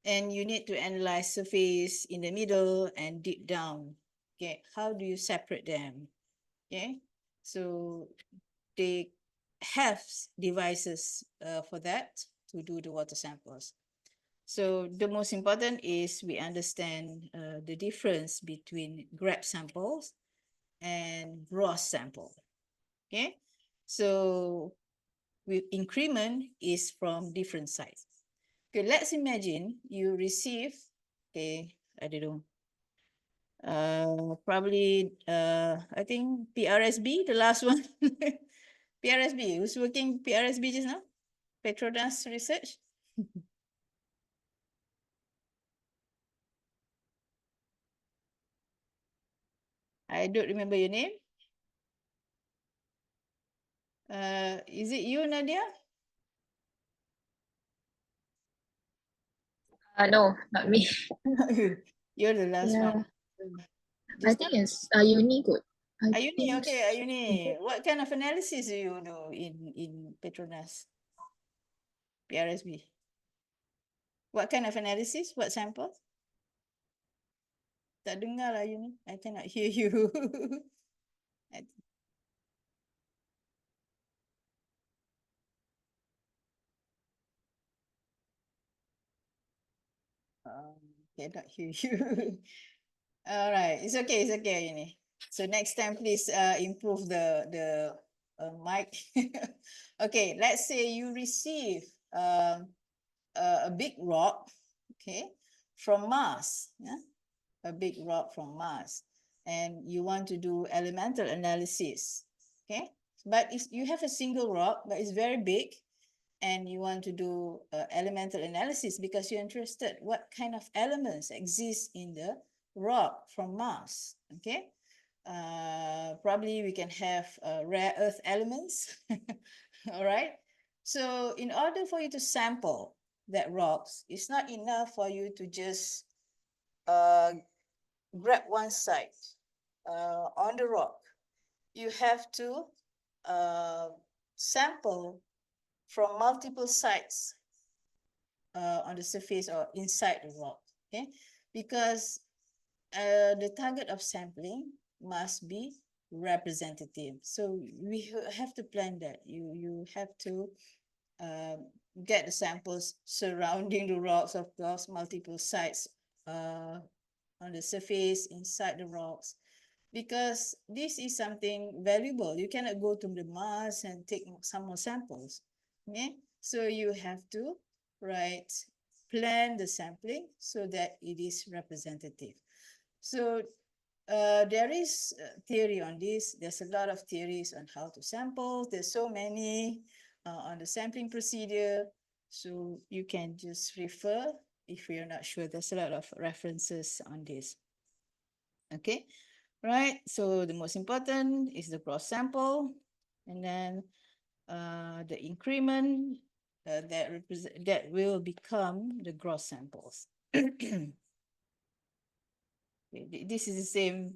and you need to analyze surface in the middle and deep down. Okay, how do you separate them? Okay, so they have devices for that to do the water samples. So the most important is we understand the difference between grab samples and gross sample. Okay, so with increment is from different sites. Okay, let's imagine you receive, okay, I don't know, probably I think PRSB, the last one. PRSB, who's working PRSB just now? Petronas Research. I don't remember your name. Is it you, Nadia? No, not me. You're the last Yeah, one. I Just think it's uni good. I Ayuni, think okay, Ayuni. What kind of analysis do you do in Petronas PRSB? What kind of analysis? What samples? Tak dengar lah Ayuni. I cannot hear you. Cannot hear you. All right, it's okay, Ayuni. So next time, please improve the mic. Okay, let's say you receive a big rock, okay, from Mars, yeah, a big rock from Mars, and you want to do elemental analysis, okay. But if you have a single rock, but it's very big, and you want to do elemental analysis because you're interested what kind of elements exist in the rock from Mars, okay. Probably we can have rare earth elements. All right. So in order for you to sample that rocks, it's not enough for you to just grab one side on the rock. You have to sample from multiple sites on the surface or inside the rock, okay? Because the target of sampling must be representative. So we have to plan that. You have to get the samples surrounding the rocks, of course, multiple sites on the surface, inside the rocks, because this is something valuable. You cannot go to the Mars and take some more samples. Okay, so you have to plan the sampling so that it is representative. So there is theory on this. There's a lot of theories on how to sample. There's so many on the sampling procedure. So you can just refer if you're not sure. There's a lot of references on this. Okay, right? So the most important is the gross sample, and then the increment that will become the gross samples. This is the same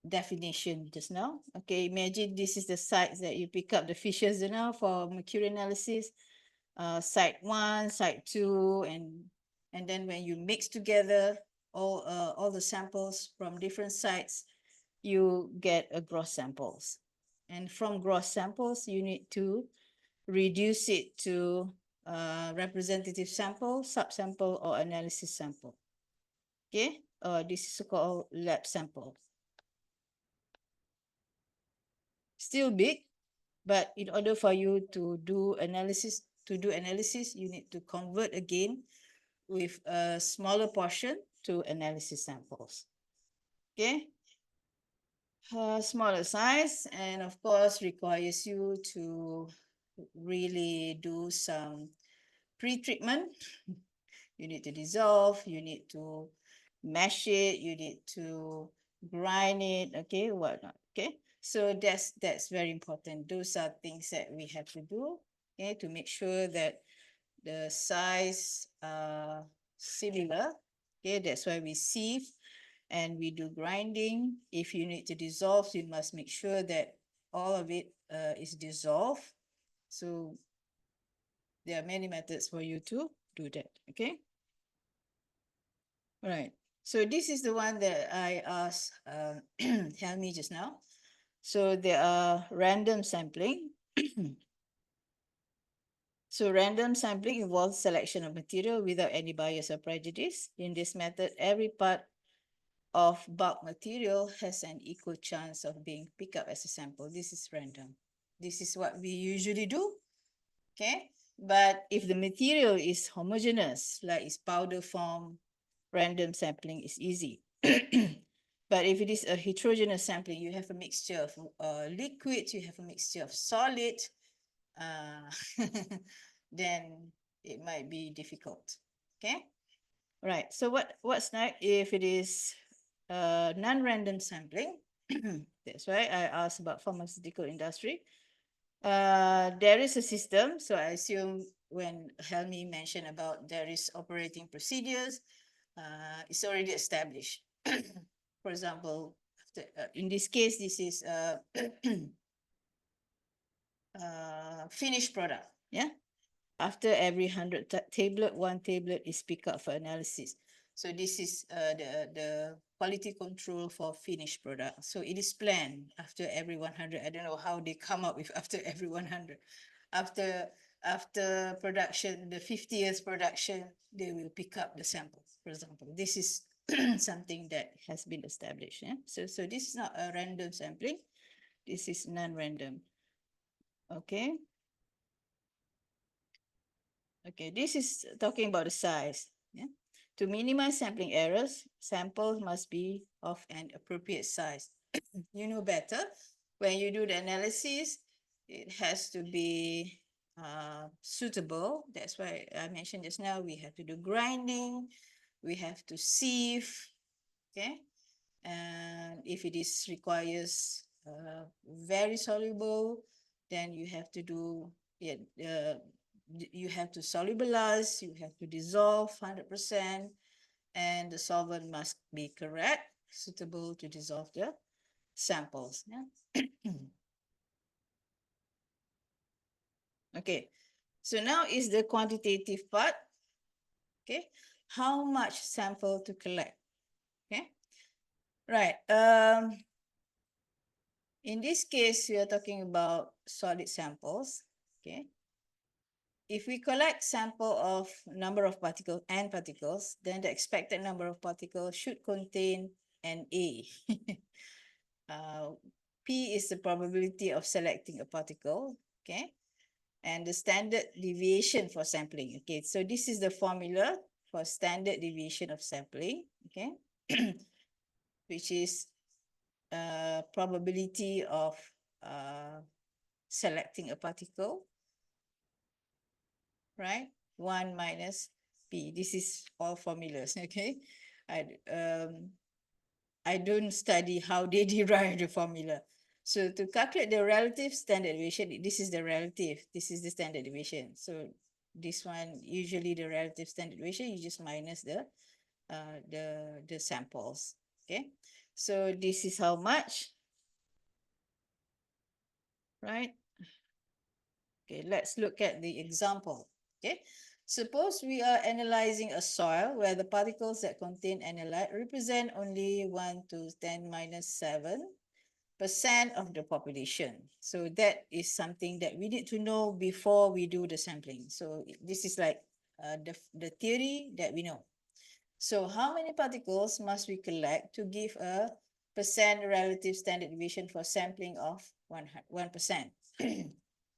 definition just now. Okay, imagine this is the sites that you pick up the fishes now for mercury analysis. Site 1, site 2, and then when you mix together all the samples from different sites, you get a gross samples. And from gross samples, you need to reduce it to representative sample, subsample, or analysis sample. Okay, this is called lab sample. Still big, but in order for you to do analysis, you need to convert again with a smaller portion to analysis samples. Okay. Smaller size, and of course requires you to really do some pre-treatment. You need to dissolve, you need to mash it, you need to grind it, okay, whatnot, okay? So that's very important. Those are things that we have to do, okay, to make sure that the size are similar. Okay, that's why we sieve and we do grinding. If you need to dissolve, you must make sure that all of it is dissolved. So there are many methods for you to do that, okay? All right, so this is the one that I asked Helmi just now. So there are random sampling. So random sampling involves selection of material without any bias or prejudice. In this method, every part of bulk material has an equal chance of being picked up as a sample. This is random. This is what we usually do, okay? But if the material is homogeneous, like it's powder form, random sampling is easy. But if it is a heterogeneous sampling, you have a mixture of liquids, you have a mixture of solid, then it might be difficult. Okay. Right. So what's next if it is non-random sampling? That's why I asked about pharmaceutical industry. There is a system. So I assume when Helmi mentioned about there is operating procedures, it's already established. For example, in this case, this is a finished product. Yeah. After every 100 tablet, one tablet is picked up for analysis. So this is the quality control for finished product. So it is planned after every 100. I don't know how they come up with after every 100. After production, the 50th production, they will pick up the samples, for example. This is something that has been established. Yeah? So this is not a random sampling. This is non-random. Okay. Okay, this is talking about the size. Yeah. To minimize sampling errors, samples must be of an appropriate size. You know better. When you do the analysis, it has to be suitable. That's why I mentioned just now, we have to do grinding, we have to sieve, okay? And if it is requires very soluble, then you have to do it, you have to solubilize, you have to dissolve 100%, and the solvent must be correct, suitable to dissolve the samples. Yeah? Okay, so now is the quantitative part. Okay, how much sample to collect? Okay, right. In this case, we are talking about solid samples. Okay. If we collect sample of number of particles, n particles, then the expected number of particles should contain an A. P is the probability of selecting a particle, okay? And the standard deviation for sampling, okay? So this is the formula for standard deviation of sampling, okay? Which is probability of selecting a particle, right? 1 minus P. This is all formulas, okay? I don't study how they derive the formula. So to calculate the relative standard deviation, this is the relative, this is the standard deviation. So this one, usually the relative standard deviation, you just minus the samples, okay? So this is how much, right? Okay, let's look at the example, okay? Suppose we are analyzing a soil where the particles that contain analyte represent only 1 to 10 minus 7% of the population. So that is something that we need to know before we do the sampling. So this is like the theory that we know. So how many particles must we collect to give a percent relative standard deviation for sampling of 1%?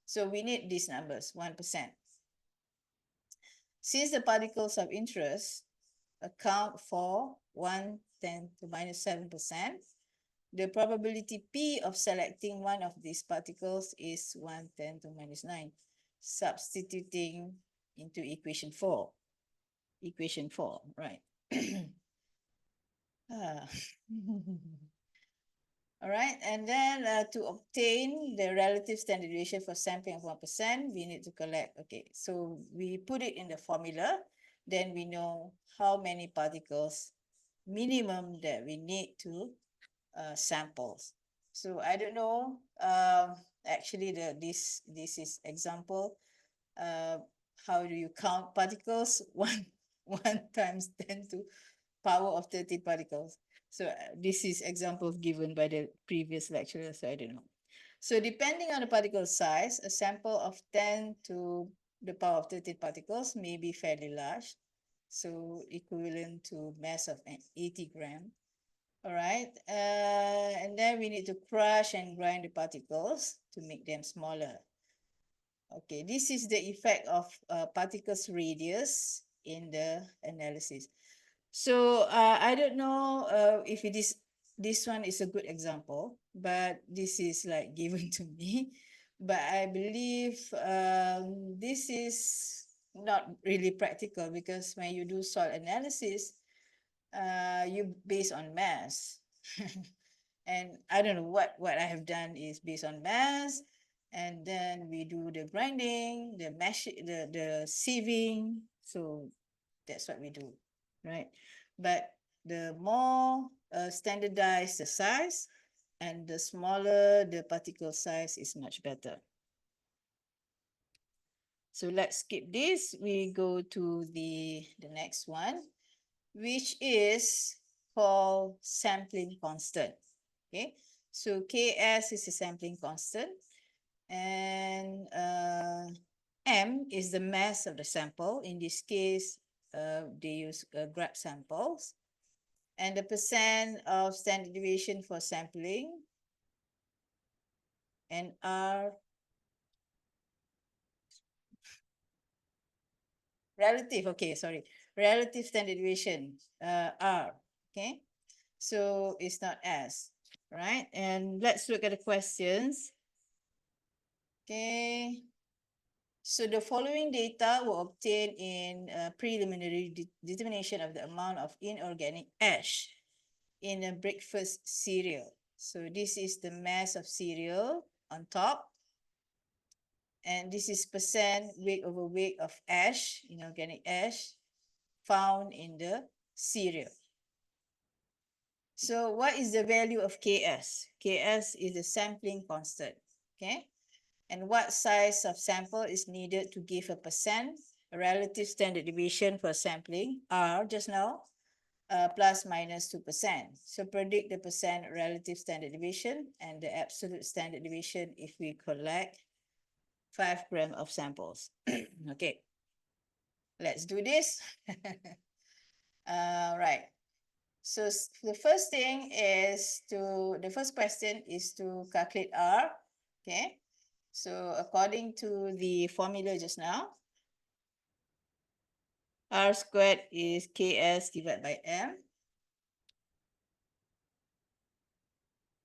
So we need these numbers, 1%. Since the particles of interest account for 1/10 to minus 7%, the probability P of selecting one of these particles is 1/10 to minus 9, substituting into equation 4. Equation 4, right? Ah. All right, and then to obtain the relative standard deviation for sampling of 1%, we need to collect. Okay, so we put it in the formula, then we know how many particles minimum that we need to samples. So I don't know. Actually, this is example. Uh, how do you count particles? One times 10 to power of 30 particles. So this is example given by the previous lecturer, so I don't know. So depending on the particle size, a sample of 10 to the power of 30 particles may be fairly large, so equivalent to mass of 80 gram. All right, and then we need to crush and grind the particles to make them smaller. Okay, this is the effect of particles radius in the analysis. So I don't know if it is this one is a good example, but this is like given to me. But I believe this is not really practical because when you do soil analysis, you base on mass. And I don't know what I have done is based on mass, and then we do the grinding, the mash, the sieving. So that's what we do, right? But the more standardized the size, and the smaller the particle size is much better. So let's skip this. We go to the next one, which is called sampling constant. Okay, so Ks is a sampling constant, and M is the mass of the sample. In this case, they use grab samples, and the percent of standard deviation for sampling, and R relative, okay, sorry, relative standard deviation, R, okay? So it's not S, right? And let's look at the questions. Okay. So the following data were obtained in a preliminary determination of the amount of inorganic ash in a breakfast cereal. So this is the mass of cereal on top. And this is percent weight over weight of ash, inorganic ash, found in the cereal. So what is the value of Ks? Ks is the sampling constant, okay? And what size of sample is needed to give a percent relative standard deviation for sampling? R just now, plus minus 2%. So predict the percent relative standard deviation and the absolute standard deviation if we collect 5 gram of samples. Okay, let's do this. Right. So the first thing is the first question is to calculate R. Okay. So according to the formula just now, R squared is Ks divided by M.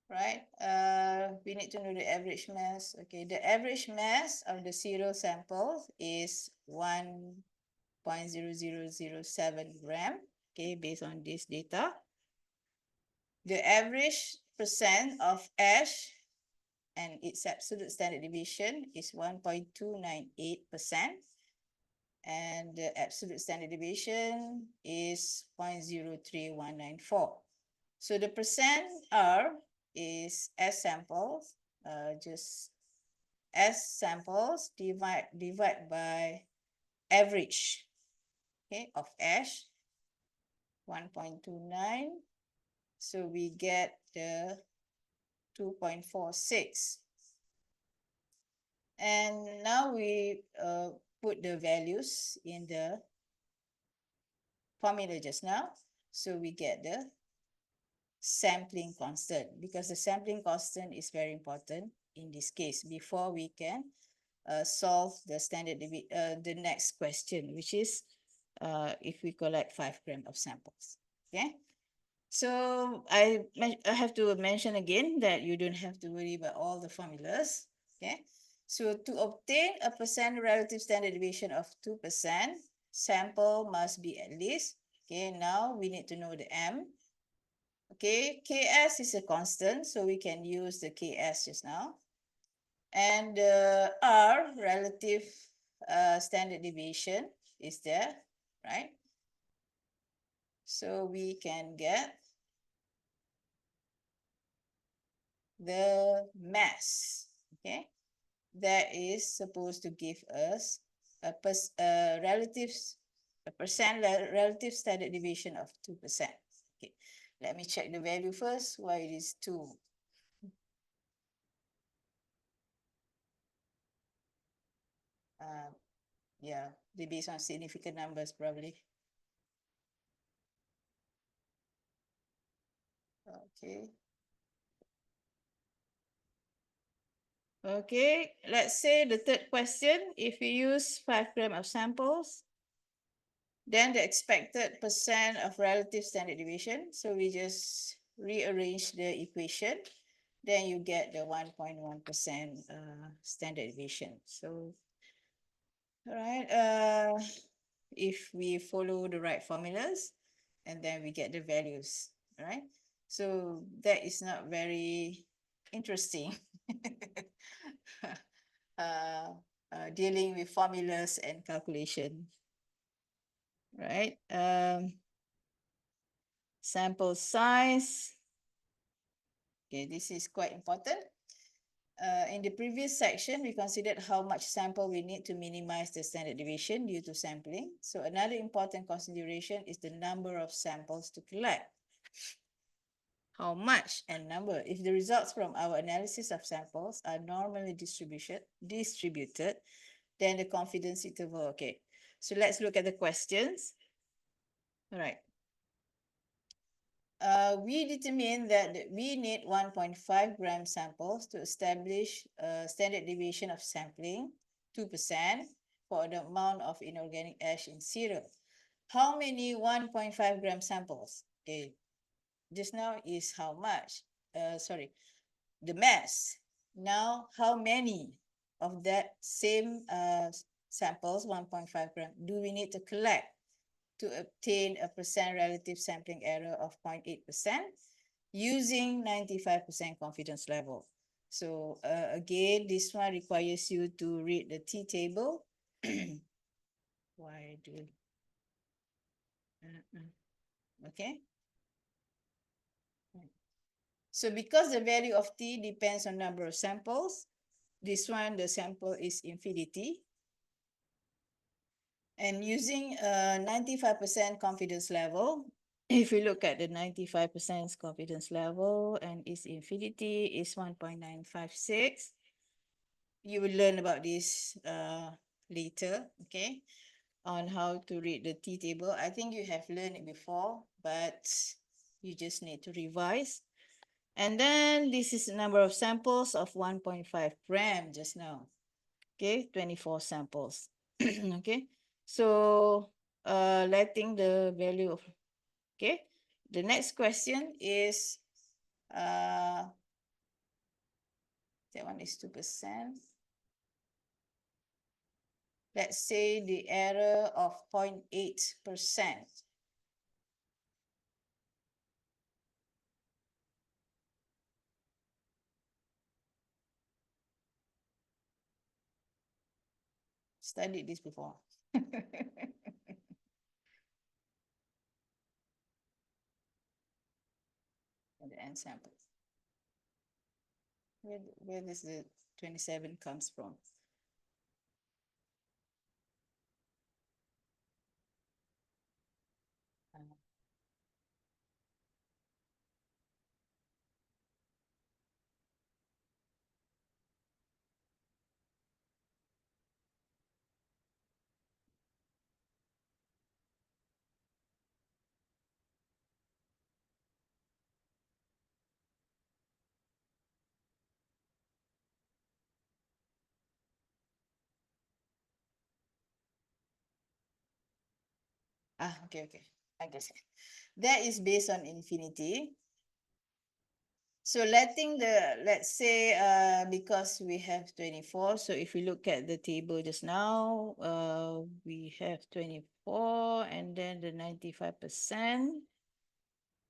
Right. We need to know the average mass. Okay. The average mass of the cereal sample is 1.0007 gram. Okay. Based on this data. The average percent of ash and its absolute standard deviation is 1.298%. And the absolute standard deviation is 0.03194. So the percent R is S samples, just S samples divide by average, okay, of ash, 1.29. So we get the 2.46. And now we put the values in the formula just now. So we get the sampling constant, because the sampling constant is very important in this case before we can solve the the next question, which is if we collect 5 gram of samples. Okay. So I have to mention again that you don't have to worry about all the formulas. Okay. So to obtain a percent relative standard deviation of 2%, sample must be at least, okay, now we need to know the M. Okay, Ks is a constant, so we can use the Ks just now. And R, relative standard deviation, is there, right? So we can get the mass, okay? That is supposed to give us a relative standard deviation of 2%. Okay, let me check the value first. Why it is 2? Yeah, they based on significant numbers probably. Okay. Okay, let's say the third question, if we use 5 grams of samples, then the expected percent of relative standard deviation. So we just rearrange the equation. Then you get the 1.1% standard deviation. So, all right, if we follow the right formulas, and then we get the values, all right? So that is not very interesting. Dealing with formulas and calculation, right? Sample size. Okay, this is quite important. In the previous section, we considered how much sample we need to minimize the standard deviation due to sampling. So another important consideration is the number of samples to collect. How much and number? If the results from our analysis of samples are normally distributed, then the confidence interval, okay. So let's look at the questions. All right. We determined that we need 1.5 gram samples to establish a standard deviation of sampling, 2% for the amount of inorganic ash in serum. How many 1.5 gram samples? Okay, just now is how much? Sorry, the mass. Now, how many of that same samples, 1.5 gram, do we need to collect to obtain a percent relative sampling error of 0.8% using 95% confidence level? So again, this one requires you to read the T table. Why do okay? So because the value of T depends on number of samples, this one, the sample is infinity. And using a 95% confidence level, if we look at the 95% confidence level and its infinity is 1.956, you will learn about this later, okay, on how to read the T table. I think you have learned it before, but you just need to revise. And then this is the number of samples of 1.5 gram just now. Okay, 24 samples. Okay, so letting the value of, okay, the next question is that one is 2%. Let's say the error of 0.8%. Studied this before. And the N sample. Where does the 27 comes from? Okay. I guess that is based on infinity. So letting the, let's say, because we have 24, so if we look at the table just now, we have 24 and then the 95%.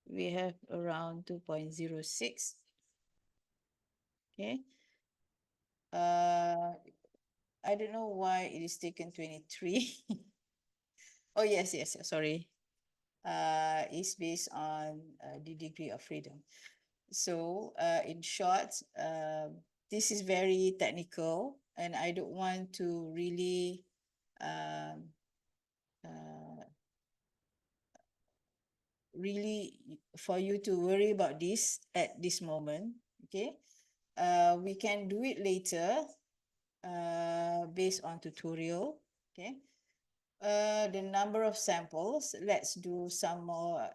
we have around 2.06. Okay. I don't know why it is taken 23. Oh, yes, sorry. It's based on the degree of freedom. So in short, this is very technical and I don't want to really really for you to worry about this at this moment. Okay. We can do it later based on tutorial. Okay. The number of samples, let's do some more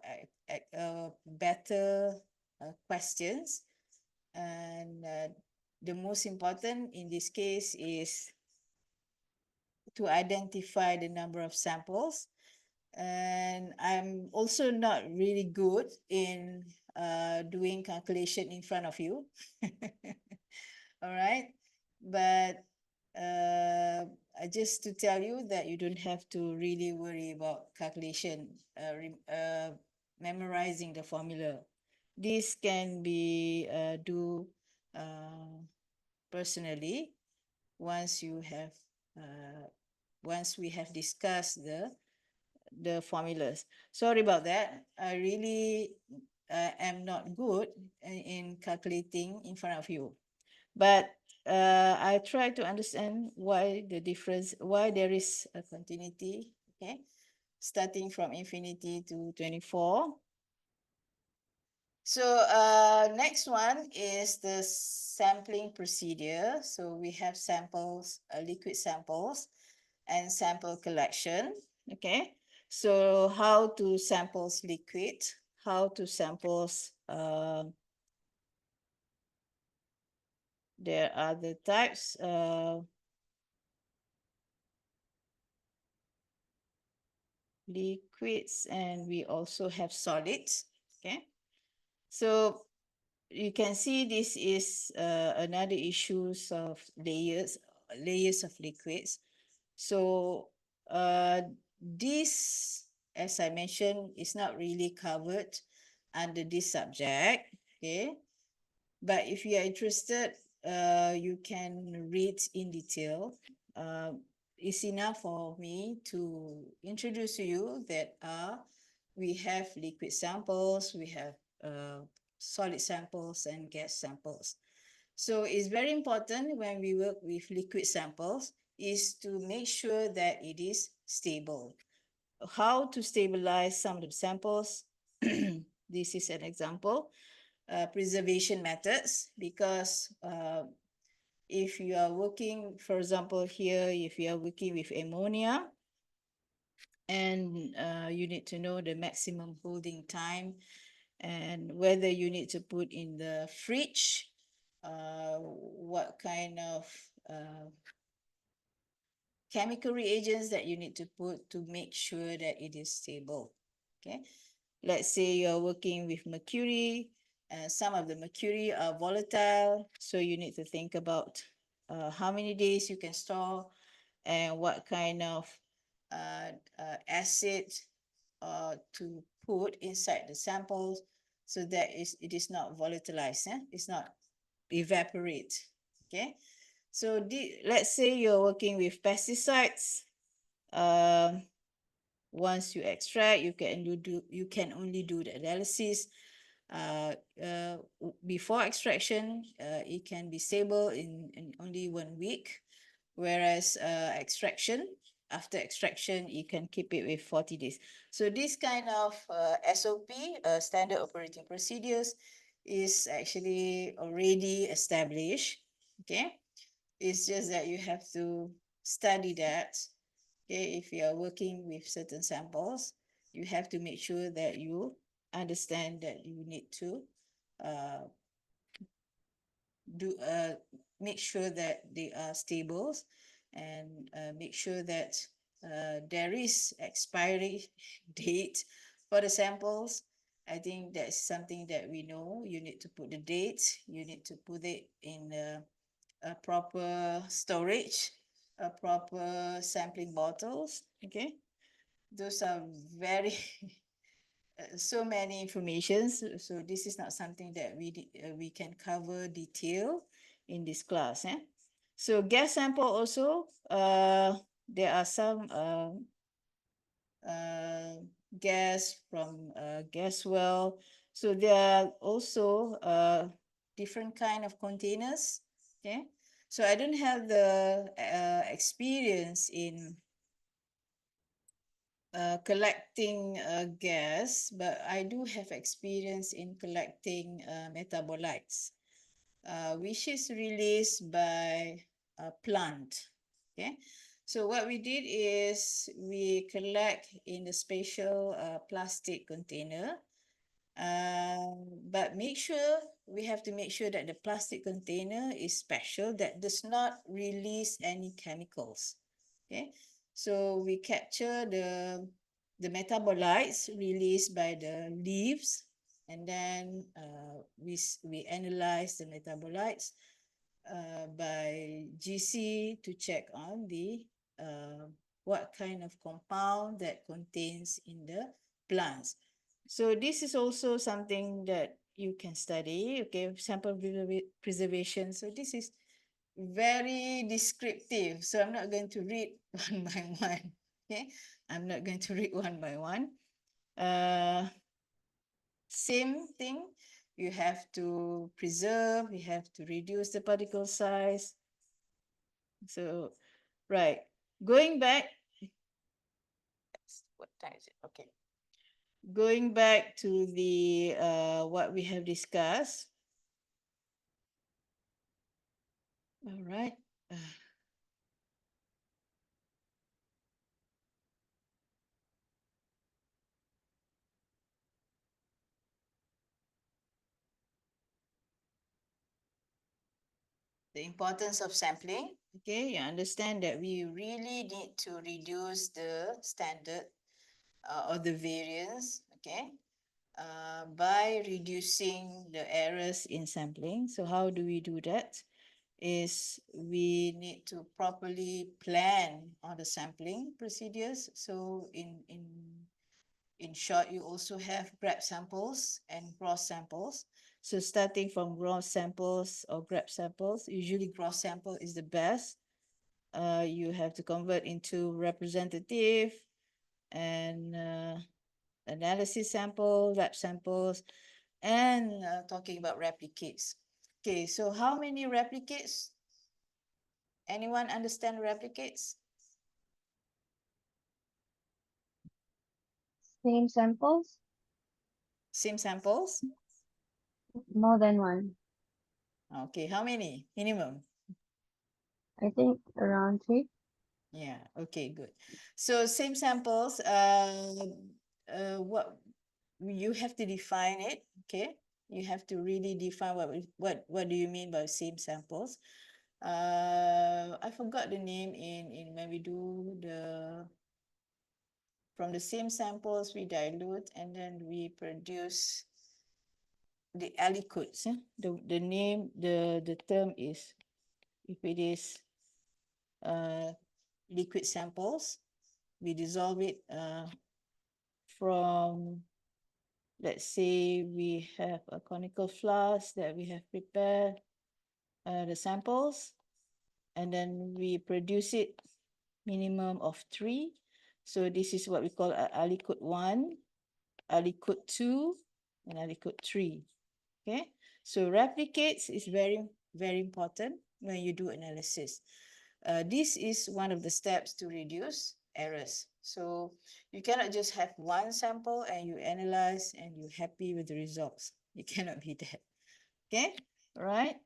better questions. And the most important in this case is to identify the number of samples. And I'm also not really good in doing calculation in front of you. All right. But just to tell you that you don't have to really worry about calculation, memorizing the formula. This can be do personally once you have once we have discussed the formulas. Sorry about that. I really am not good in calculating in front of you. But I try to understand why the difference, why there is a continuity, okay? Starting from infinity to 24. So next one is the sampling procedure. So we have samples, liquid samples and sample collection, okay? So how to samples liquid, how to samples, there are the types, liquids, and we also have solids, okay? So you can see this is another issues of layers of liquids. So this, as I mentioned, is not really covered under this subject, okay? But if you are interested, you can read in detail. It's enough for me to introduce to you that we have liquid samples, we have solid samples and gas samples. So it's very important when we work with liquid samples is to make sure that it is stable. How to stabilize some of the samples? This is an example. Preservation methods, because if you are working, for example, here, if you are working with ammonia, and you need to know the maximum holding time and whether you need to put in the fridge, what kind of chemical reagents that you need to put to make sure that it is stable. Okay, let's say you're working with mercury, some of the mercury are volatile, so you need to think about how many days you can store and what kind of acid to put inside the samples so that it is not volatilized, it's not evaporate. Okay, so let's say you're working with pesticides. Once you extract, you can only do the analysis. Before extraction, it can be stable in only 1 week, whereas after extraction, you can keep it with 40 days. So this kind of SOP, standard operating procedures, is actually already established. Okay, it's just that you have to study that. Okay, if you are working with certain samples, you have to make sure that you understand that you need to make sure that they are stable and make sure that there is expiry date for the samples. I think that's something that we know. You need to put the date, you need to put it in a proper storage, a proper sampling bottles. Okay, those are very so many informations. So this is not something that we can cover detail in this class. So gas sample also, there are some gas from gas well. So there are also different kind of containers. Okay, so I don't have the experience in collecting gas, but I do have experience in collecting metabolites, which is released by a plant. Okay, so what we did is we collect in the special plastic container, but we have to make sure that the plastic container is special, that does not release any chemicals. Okay, so we capture the metabolites released by the leaves, and then we analyze the metabolites by GC to check on the what kind of compound that contains in the plants. So this is also something that you can study. Okay, sample preservation. So this is very descriptive. So I'm not going to read one by one. Okay, I'm not going to read one by one. Same thing. You have to preserve. You have to reduce the particle size. So, right. Going back. What time is it? Okay. Going back to the what we have discussed. All right. The importance of sampling. Okay, you understand that we really need to reduce the standard or the variance. Okay, by reducing the errors in sampling. So how do we do that? Is we need to properly plan on the sampling procedures. So in short, you also have grab samples and gross samples. So starting from gross samples or grab samples, usually gross sample is the best. You have to convert into representative and analysis sample, lab samples, and talking about replicates. Okay, so how many replicates? Anyone understand replicates? Same samples, Same samples? more than one. Okay, how many? Minimum? I think around 3. Yeah, okay, good. So same samples, what you have to define it, okay? You have to really define what do you mean by same samples. I forgot the name in when we do from the same samples we dilute and then we produce the aliquots. The name, the term is, if it is liquid samples, we dissolve it from, let's say we have a conical flask that we have prepared the samples, and then we produce it minimum of 3. So this is what we call aliquot 1, aliquot 2, and aliquot 3. Okay, so replicates is very, very important when you do analysis. This is one of the steps to reduce errors. So you cannot just have one sample and you analyze and you're happy with the results. It cannot be that. Okay, all right.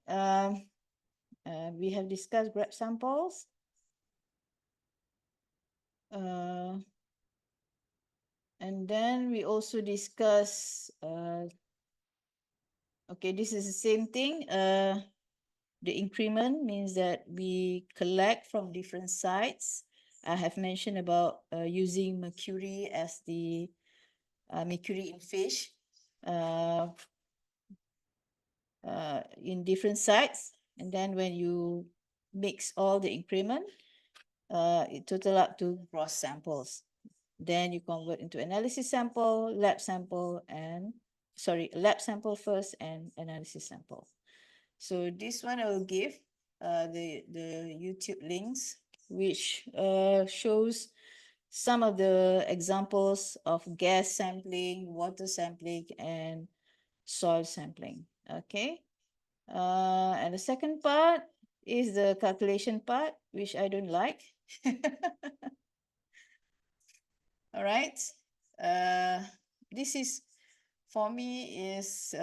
We have discussed grab samples. And then we also discuss, okay, this is the same thing. The increment means that we collect from different sites. I have mentioned about using mercury as the mercury in fish in different sites. And then when you mix all the increment, it total up to gross samples. Then you convert into analysis sample, lab sample, and lab sample first and analysis sample. So this one I will give the YouTube links, which shows some of the examples of gas sampling, water sampling, and soil sampling. Okay. And the second part is the calculation part, which I don't like. All right. This is, for me, is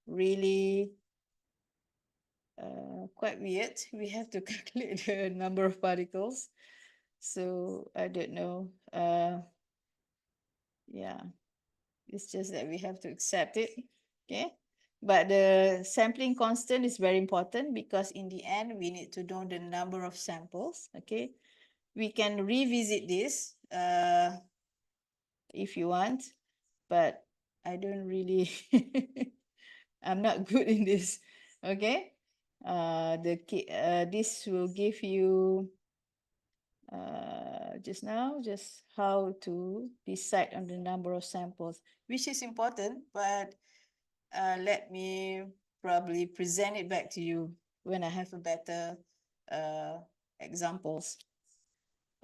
really quite weird. We have to calculate the number of particles. So I don't know. Yeah, it's just that we have to accept it. Okay. But the sampling constant is very important because in the end, we need to know the number of samples. Okay. We can revisit this if you want, but I don't really, I'm not good in this. Okay. This will give you just now, just how to decide on the number of samples, which is important, but let me probably present it back to you when I have a better examples.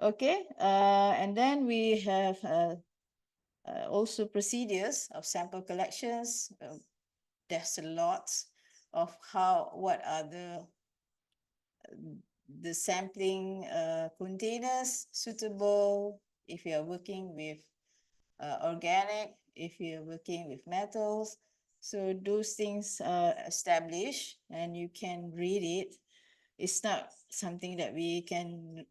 Okay, and then we have also procedures of sample collections. There's a lot of what are the sampling containers suitable if you are working with organic, if you're working with metals. So those things are established and you can read it. It's not something that we can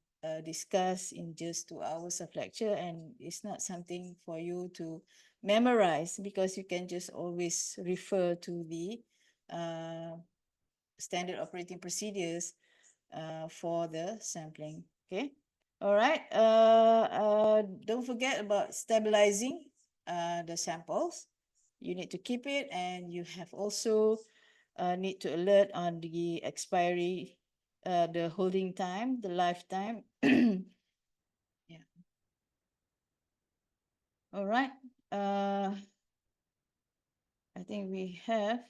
discuss in just 2 hours of lecture, and it's not something for you to memorize because you can just always refer to the standard operating procedures for the sampling. Okay. All right. Don't forget about stabilizing the samples. You need to keep it, and you have also need to alert on the expiry, the holding time, the lifetime. Yeah. All right. I think we have.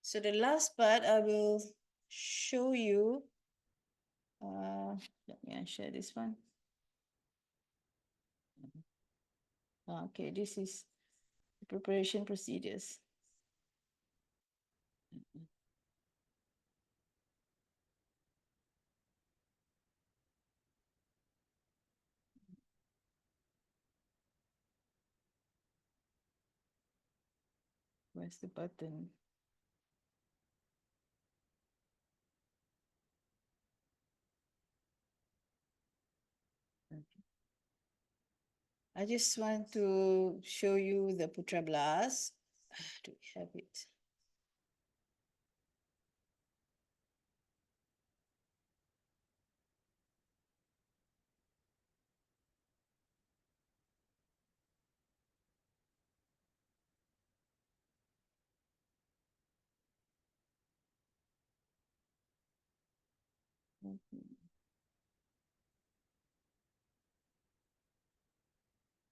So the last part I will show you. Let me unshare this one. Okay, this is the preparation procedures. Where's the button? I just want to show you the Putra Blast. Do we have it?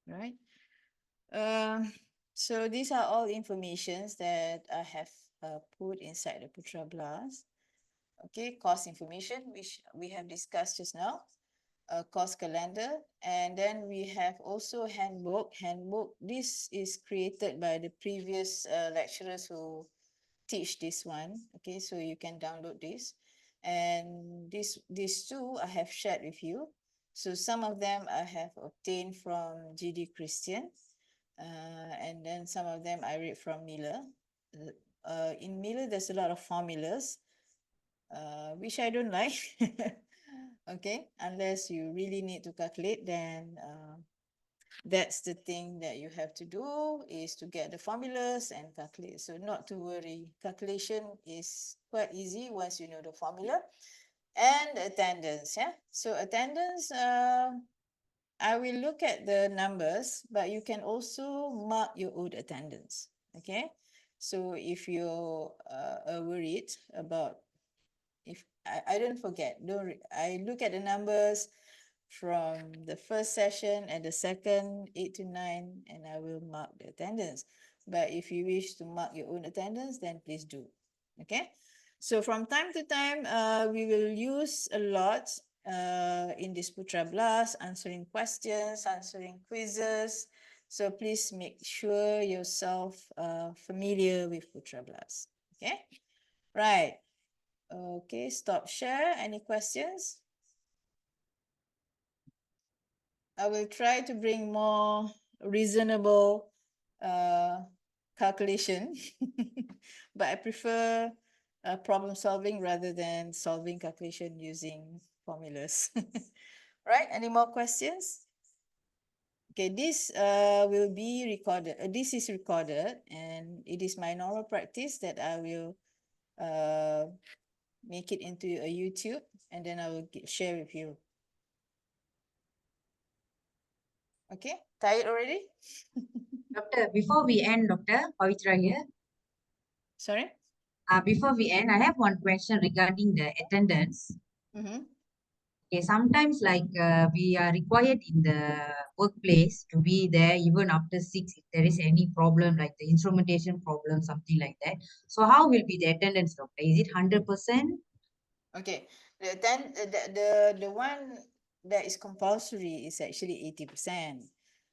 Right. So these are all informations that I have put inside the Putra Blast. Okay, cost information, which we have discussed just now, cost calendar, and then we have also handbook. This is created by the previous lecturers who teach this one. Okay, so you can download this, and these two I have shared with you. So some of them I have obtained from GD Christian, and then some of them I read from Miller. In Miller, there's a lot of formulas, which I don't like. Okay, unless you really need to calculate, then that's the thing that you have to do, is to get the formulas and calculate. So not to worry, calculation is quite easy once you know the formula. And attendance, yeah. So attendance, I will look at the numbers, but you can also mark your own attendance. Okay, so if you're worried about, if I don't forget, I look at the numbers, from the first session and the second 8 to 9, and I will mark the attendance. But if you wish to mark your own attendance, then please do. Okay. So from time to time, we will use a lot in this Putra Blast, answering questions, answering quizzes. So please make sure yourself familiar with Putra Blast. Okay. Right. Okay. Stop share. Any questions? I will try to bring more reasonable calculation, but I prefer problem solving rather than solving calculation using formulas. Right? Any more questions? Okay, this will be recorded. This is recorded, and it is my normal practice that I will make it into a YouTube, and then I will share with you. Okay, tired already? Doctor, before we end, Dr. Pavitra here. Sorry? Before we end, I have one question regarding the attendance. Mm-hmm. Okay, sometimes we are required in the workplace to be there even after 6 if there is any problem like the instrumentation problem, something like that. So how will be the attendance, Doctor? Is it 100%? Okay, the one that is compulsory is actually 80%,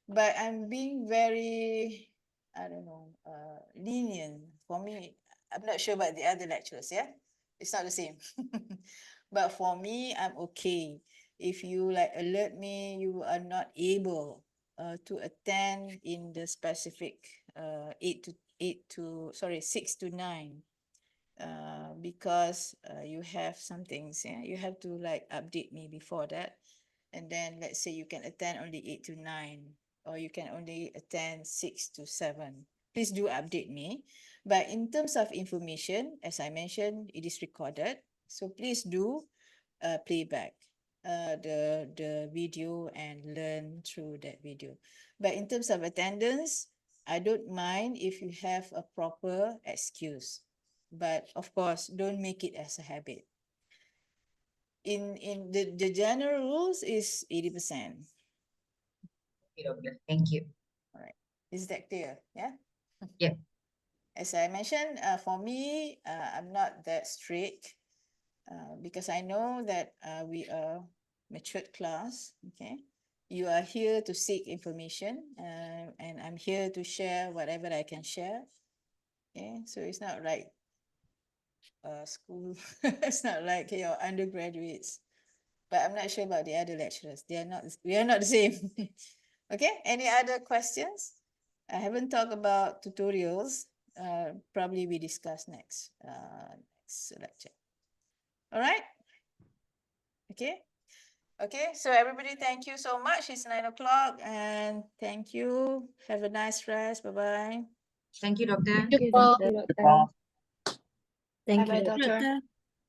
but I'm being very, I don't know, lenient. For me, I'm not sure about the other lecturers. Yeah, it's not the same. But for me, I'm okay. If you like alert me, you are not able to attend in the specific 6 to 9. Because you have some things, yeah, you have to like update me before that, and then let's say you can attend only 8 to 9, or you can only attend 6 to 7. Please do update me. But in terms of information, as I mentioned, it is recorded, so please do play back the video and learn through that video. But in terms of attendance, I don't mind if you have a proper excuse. But of course, don't make it as a habit. In the general rules is 80%. Okay, Doctor. Thank you. All right. Is that clear? Yeah. Yeah. As I mentioned, for me, I'm not that strict because I know that we are matured class. Okay. You are here to seek information, and I'm here to share whatever I can share. Okay. So it's not like school. It's not like your undergraduates. But I'm not sure about the other lecturers. We are not the same. Okay, any other questions? I haven't talked about tutorials. Probably we discuss next lecture. All right. Okay. Okay, so everybody, thank you so much. It's 9 o'clock, and thank you. Have a nice rest. Bye-bye. Thank you, Doctor. Thank you, Doctor. Doctor. Wow. Thank Bye-bye, you. doctor. Doctor.